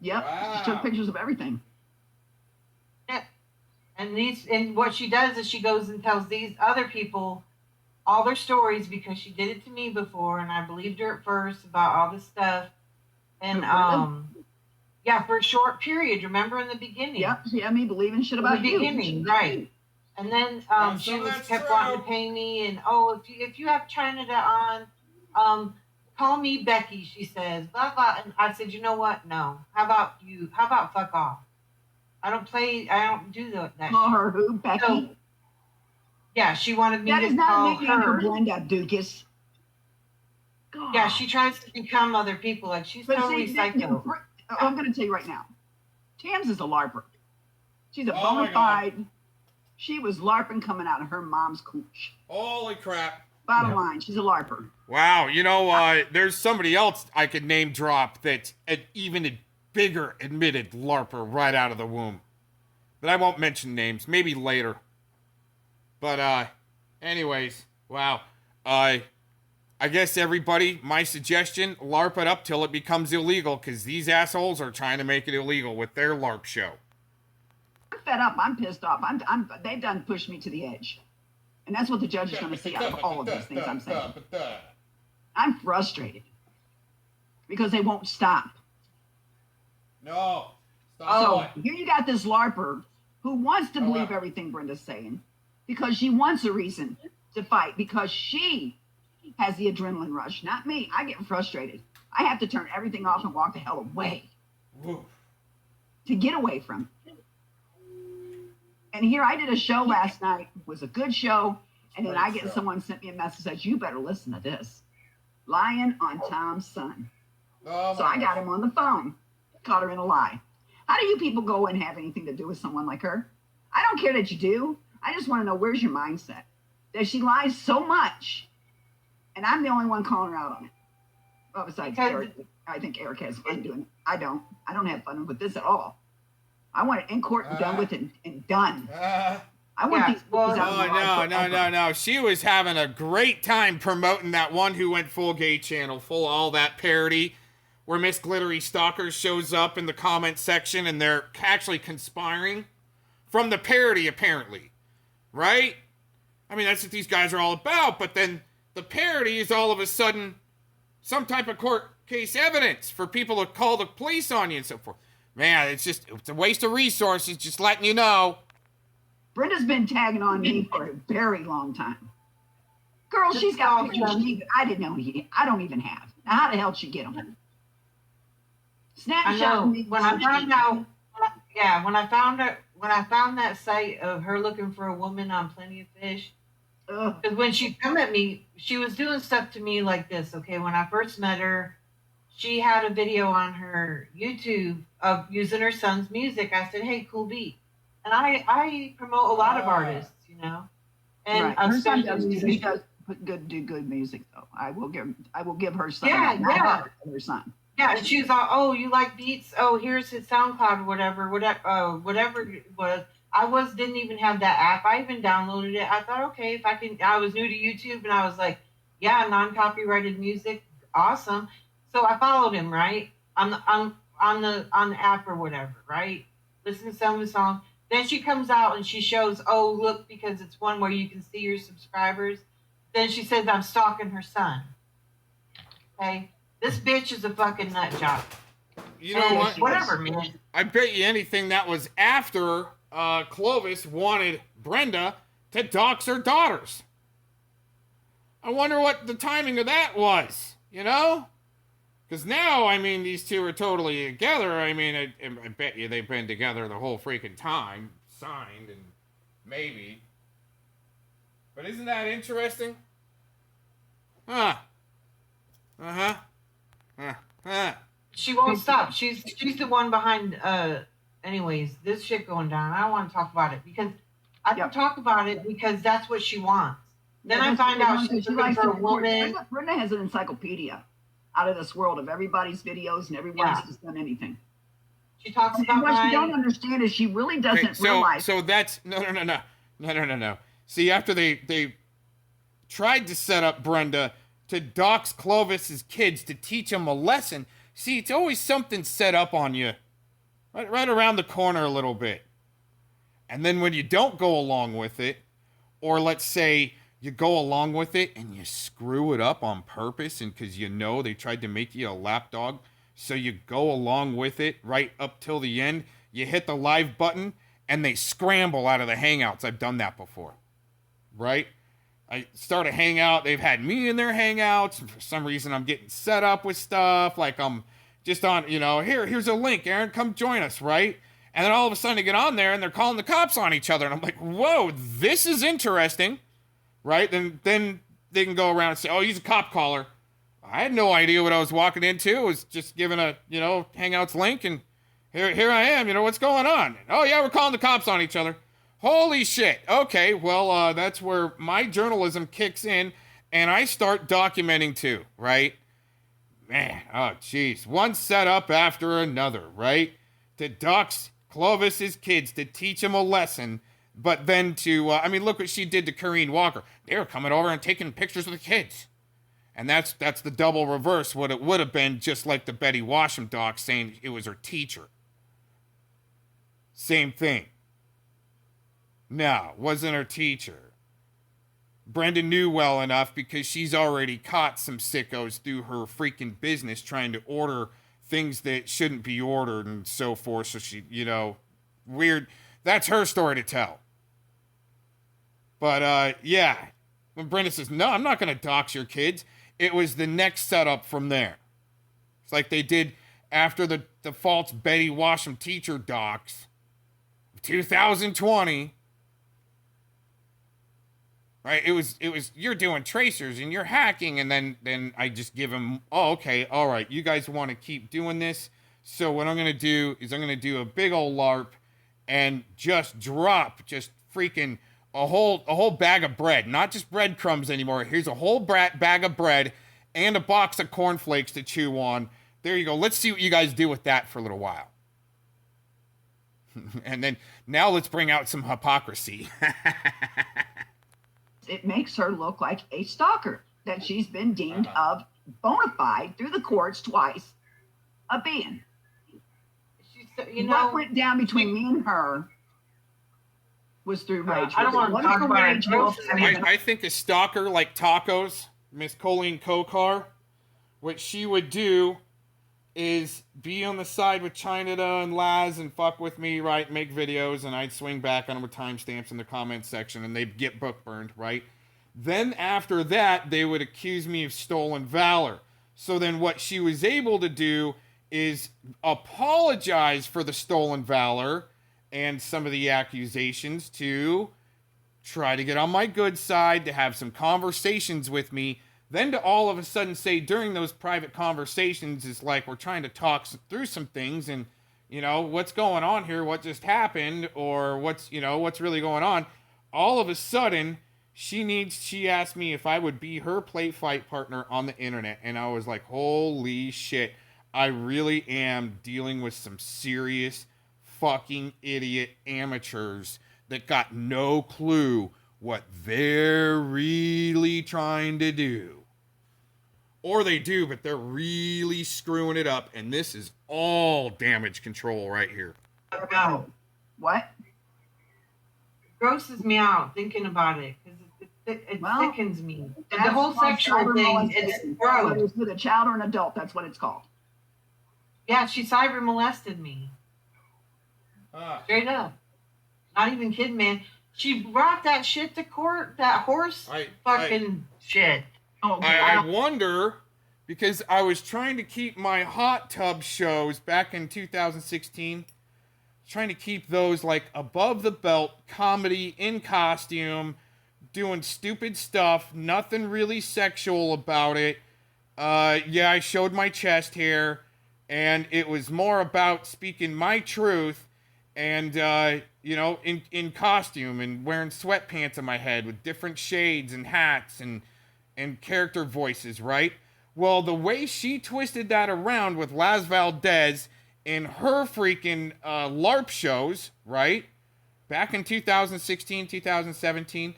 Yep, Wow. She took pictures of everything. Yeah. And what she does is she goes and tells these other people all their stories because she did it to me before, and I believed her at first about all this stuff. And for a short period, remember in the beginning. Yep, she had me believing shit In about the you. beginning, right. And then she was kept wanting to pay me, and if you have China on, call me Becky, she says, blah blah. And I said, you know what? No. How about you? How about fuck off? I don't do that. Call her who? Becky? So, yeah, she wanted me That to is not call a nickname for her. Brenda Dukas. God. Yeah, she tries to become other people. Like she's But totally see, psycho. I'm going to tell you right now. Tams is a LARPer. She's a Oh bona my God. fide. She was LARPing coming out of her mom's cooch. Holy crap. Bottom line, she's a LARPer. Wow, there's somebody else I could name drop that's even a bigger admitted LARPer right out of the womb. But I won't mention names, maybe later. But, anyways, wow. I guess everybody, my suggestion, LARP it up till it becomes illegal, because these assholes are trying to make it illegal with their LARP show. I'm fed up. I'm pissed off. They've done pushed me to the edge. And that's what the judge is going to see out of all of these things I'm saying. I'm frustrated because they won't stop. No. So here you got this LARPer who wants to believe everything Brenda's saying because she wants a reason to fight because she has the adrenaline rush, not me. I get frustrated. I have to turn everything off and walk the hell away to get away from it. And here I did a show last night. It was a good show. And then someone sent me a message that says, you better listen to this. Lying on Tom's son. So I got him on the phone. Caught her in a lie. How do you people go and have anything to do with someone like her? I don't care that you do. I just want to know, where's your mindset? That she lies so much. And I'm the only one calling her out on it. Well, besides Eric. I think Eric has fun doing it. I don't have fun with this at all. I want it in court and done with it and done. I want these movies out of my life forever. No. She was having a great time promoting that one Who Went Full Gay channel, full of all that parody, where Miss Glittery Stalker shows up in the comment section and they're actually conspiring from the parody, apparently. Right? I mean, that's what these guys are all about, but then the parody is all of a sudden some type of court case evidence for people to call the police on you and so forth. Man, it's a waste of resources, just letting you know. Brenda's been tagging on me for a very long time. Girl, she's got pictures I didn't know I don't even have. Now, how the hell did she get them? I know. When I found out, when I found that site of her looking for a woman on Plenty of Fish, because when she come at me, she was doing stuff to me like this. Okay, when I first met her, she had a video on her YouTube of using her son's music. I said, "Hey, cool beat," and I promote a lot of artists, you know, and her son does do good music though. I will give her son. Her son. Yeah, and she was all, "Oh, you like beats? Oh, here's his SoundCloud or whatever it was." Didn't even have that app. I even downloaded it. I thought, okay, if I can. I was new to YouTube, and I was like, yeah, non-copyrighted music, awesome. So I followed him, right, on the app or whatever, right. Listen to some of the songs. Then she comes out and she shows, oh, look, because it's one where you can see your subscribers. Then she says I'm stalking her son. Okay. This bitch is a fucking nut job. You know what? Whatever, man. I bet you anything that was after Clovis wanted Brenda to dox her daughters. I wonder what the timing of that was, you know? Because now, I mean, these two are totally together. I mean, I bet you they've been together the whole freaking time, signed and maybe. But isn't that interesting? Huh. Uh-huh. She won't stop. She's the one behind. Anyways, this shit going down. I don't want to talk about it because I don't talk about it because that's what she wants. Then I find out she's looking for a woman. Brenda has an encyclopedia out of this world of everybody's videos and everyone's just done anything. She talks about what you don't understand is she really doesn't realize. So that's no. See, after they tried to set up Brenda to dox Clovis's kids to teach them a lesson. See, it's always something set up on you, right around the corner a little bit. And then when you don't go along with it, or let's say you go along with it and you screw it up on purpose, and because you know they tried to make you a lapdog, so you go along with it right up till the end, you hit the live button, and they scramble out of the Hangouts. I've done that before, right? I start a hangout. They've had me in their hangouts. And for some reason, I'm getting set up with stuff. Like I'm just on, here's a link. Aaron, come join us, right? And then all of a sudden, I get on there and they're calling the cops on each other. And I'm like, whoa, this is interesting, right? Then they can go around and say, oh, he's a cop caller. I had no idea what I was walking into. I was just given a, hangouts link. And here I am. What's going on? Oh, yeah, we're calling the cops on each other. Holy shit. Okay, well, that's where my journalism kicks in, and I start documenting too, right? Man, oh, jeez. One setup after another, right? To dox Clovis's kids, to teach them a lesson, but then to, look what she did to Corrine Walker. They were coming over and taking pictures of the kids. And that's the double reverse, what it would have been, just like the Betty Washam doc saying it was her teacher. Same thing. No, wasn't her teacher. Brenda knew well enough because she's already caught some sickos through her freaking business trying to order things that shouldn't be ordered and so forth. So she, weird. That's her story to tell. But, when Brenda says, no, I'm not going to dox your kids, it was the next setup from there. It's like they did after the false Betty Washam teacher docs. 2020. Right, it was you're doing tracers and you're hacking, and then I just give him, oh, okay, all right, you guys want to keep doing this, so what I'm gonna do is I'm gonna do a big old LARP and just drop freaking a whole bag of bread, not just breadcrumbs anymore. Here's a whole bag of bread and a box of cornflakes to chew on. There you go. Let's see what you guys do with that for a little while. And then now let's bring out some hypocrisy. It makes her look like a stalker that she's been deemed of bona fide through the courts twice of being. What went down between me and her was through rage. I don't want to talk about it. I think a stalker like Tacos, Miss Colleen Kokar, what she would do is be on the side with China and Laz and fuck with me, right? Make videos, and I'd swing back on them with timestamps in the comment section, and they'd get book burned, right? Then after that, they would accuse me of stolen valor. So then what she was able to do is apologize for the stolen valor and some of the accusations to try to get on my good side, to have some conversations with me, then to all of a sudden say during those private conversations is like, we're trying to talk through some things and, you know, what's going on here, what just happened, or what's, you know, what's really going on. All of a sudden, she asked me if I would be her play fight partner on the internet. And I was like, holy shit, I really am dealing with some serious fucking idiot amateurs that got no clue what they're really trying to do. Or they do, but they're really screwing it up. And this is all damage control right here. No. What? It grosses me out thinking about it because it Well, sickens me. The That's whole called sexual cyber thing molestation. is Whether gross. it's with a child or an adult, that's what it's called. Yeah, she cyber molested me. Straight up. Not even kidding, man. She brought that shit to court, that horse fucking shit. Oh, I wonder, because I was trying to keep my hot tub shows back in 2016, trying to keep those like above the belt, comedy, in costume, doing stupid stuff, nothing really sexual about it. Yeah, I showed my chest hair, and it was more about speaking my truth and, you know, in costume and wearing sweatpants on my head with different shades and hats and character voices, right? Well, the way she twisted that around with Laz Valdez in her freaking LARP shows, right? Back in 2016, 2017,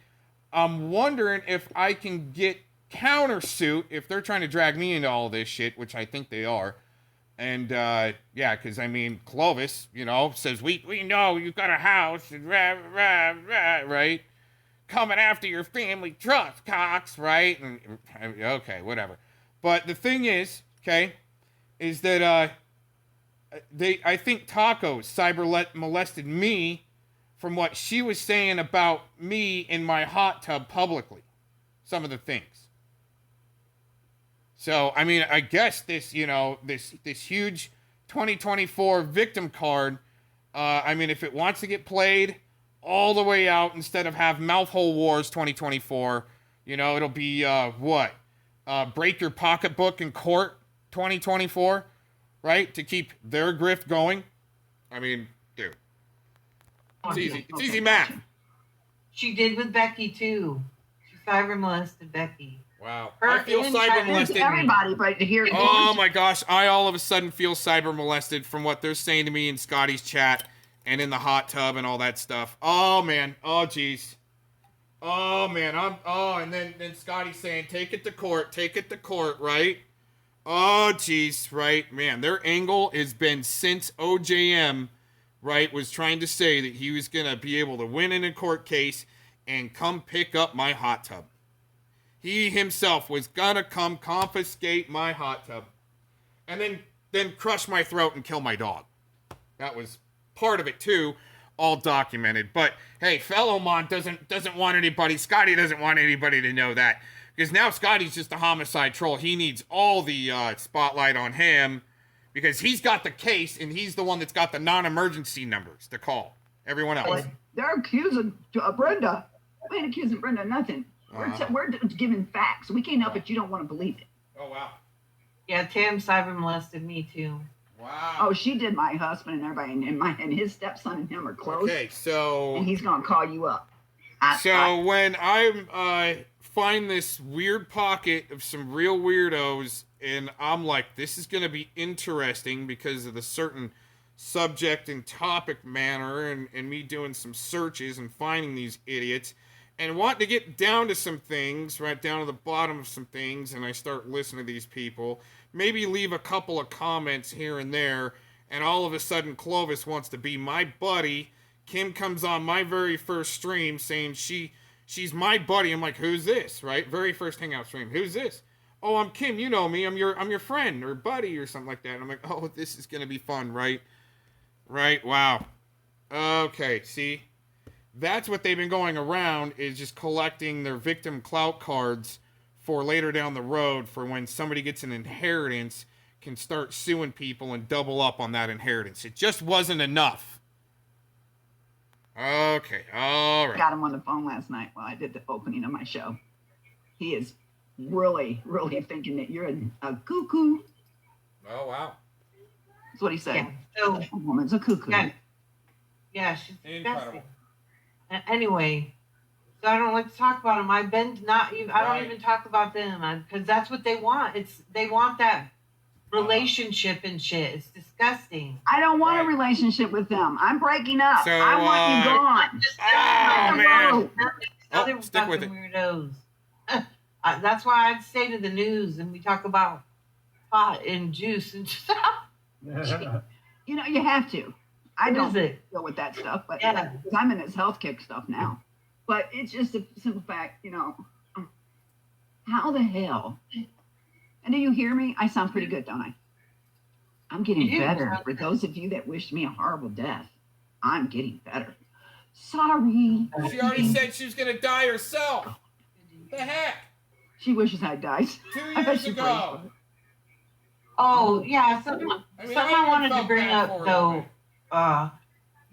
I'm wondering if I can get countersuit if they're trying to drag me into all this shit, which I think they are. And, yeah, because, I mean, Clovis, you know, says, we know you've got a house, and right? Coming after your family trust, Cox, right? And, okay, whatever. But the thing is, okay, is that I think Tacos cyber molested me from what she was saying about me in my hot tub publicly. Some of the things. So, I mean, I guess this, you know, this huge 2024 victim card, I mean, if it wants to get played all the way out instead of have Mouthhole Wars 2024, you know, it'll be, Break Your Pocketbook in Court 2024, right? To keep their grift going. I mean, dude. It's easy. It's easy math. She did with Becky, too. She cyber molested Becky. Wow. Her I feel and cyber China- molested. Everybody, but to hear. Oh my gosh, I all of a sudden feel cyber molested from what they're saying to me in Scotty's chat and in the hot tub and all that stuff. Oh man, oh jeez. Oh man, and then Scotty's saying, take it to court, right? Oh jeez, right, man, their angle has been since OJM, right, was trying to say that he was gonna be able to win in a court case and come pick up my hot tub. He himself was gonna come confiscate my hot tub. And then crush my throat and kill my dog. That was part of it too, all documented. But hey, Fellowmont doesn't want anybody, Scotty doesn't want anybody to know that. Because now Scotty's just a homicide troll. He needs all the spotlight on him because he's got the case and he's the one that's got the non-emergency numbers to call. Everyone else. They're accusing Brenda. We ain't accusing Brenda of nothing. We're giving facts. We can't help it. You don't want to believe it. Oh, wow. Yeah, Tam cyber molested me, too. Wow. Oh, she did my husband and everybody, and his stepson and him are close. Okay, so... And he's going to call you up. When I find this weird pocket of some real weirdos, and I'm like, this is going to be interesting because of the certain subject and topic manner, and me doing some searches and finding these idiots, and want to get down to some things, right down to the bottom of some things, and I start listening to these people, maybe leave a couple of comments here and there, and all of a sudden Clovis wants to be my buddy. Kim comes on my very first stream saying she's my buddy. I'm like, who's this, right? Very first hangout stream. Who's this? oh, I'm Kim, you know me, I'm your friend or buddy or something like that. And I'm like, oh, this is gonna be fun, right? Right? Wow. Okay, see? That's what they've been going around, is just collecting their victim clout cards for later down the road, for when somebody gets an inheritance, can start suing people and double up on that inheritance. It just wasn't enough. Okay, all right. Got him on the phone last night while I did the opening of my show. He is really, really thinking that you're a cuckoo. Oh, wow. That's what he said. Yeah. So, A woman's a cuckoo. yeah, she's Incredible. disgusting. Anyway, so I don't like to talk about them. I've been not even. I Right. don't even talk about them because that's what they want. They want that relationship and shit. It's disgusting. I don't want Right. a relationship with them. I'm breaking up. So, I want you gone. Oh, man. Other Oh, stick with fucking weirdos. That's why I'd stay to the news and we talk about pot and juice and stuff. You know, you have to. I What don't is it? deal with that stuff, but Yeah. because I'm in this health kick stuff now. But it's just a simple fact, you know, how the hell? And do you hear me? I sound pretty good, don't I? I'm getting You do. better. For those of you that wished me a horrible death, I'm getting better. Sorry. She already said she was going to die herself. The heck? She wishes I'd died. 2 I bet years she prays ago. for it. Oh yeah, something I mean, I I wanted to felt bring bad up for her, though.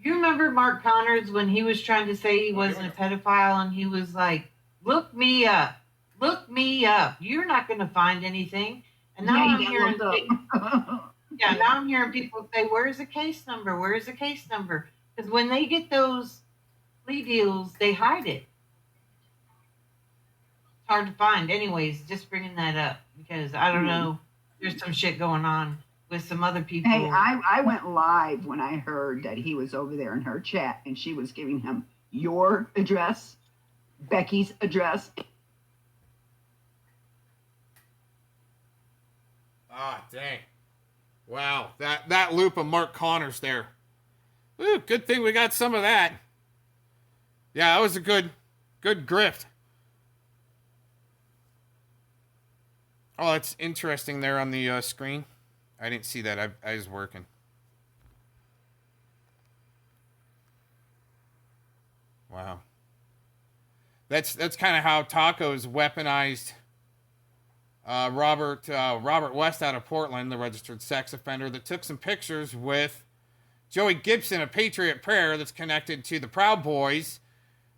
You remember Mark Connors when he was trying to say he wasn't a pedophile and he was like, "Look me up, look me up. You're not going to find anything." And now Yeah, I'm he got hearing, looked up. now I'm hearing people say, "Where's the case number? Where's the case number?" Because when they get those plea deals, they hide it. It's hard to find. Anyways, just bringing that up because I don't know. There's some shit going on with some other people. Hey, I went live when I heard that he was over there in her chat and she was giving him your address, Becky's address. Ah, dang. Wow, that loop of Mark Connors there. Ooh, good thing we got some of that. Yeah, that was a good grift. Oh, it's interesting there on the screen. I didn't see that. I was working. Wow. That's kind of how Tacos weaponized Robert West out of Portland, the registered sex offender that took some pictures with Joey Gibson, a Patriot Prayer that's connected to the Proud Boys.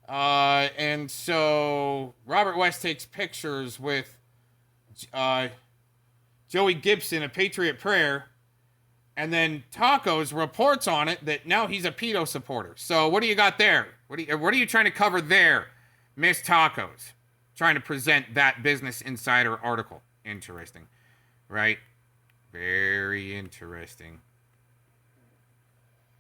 And so Robert West takes pictures with Joey Gibson, a Patriot Prayer, and then Tacos reports on it that now he's a pedo supporter. So what do you got there? What are you trying to cover there, Miss Tacos? Trying to present that Business Insider article. Interesting, right? Very interesting.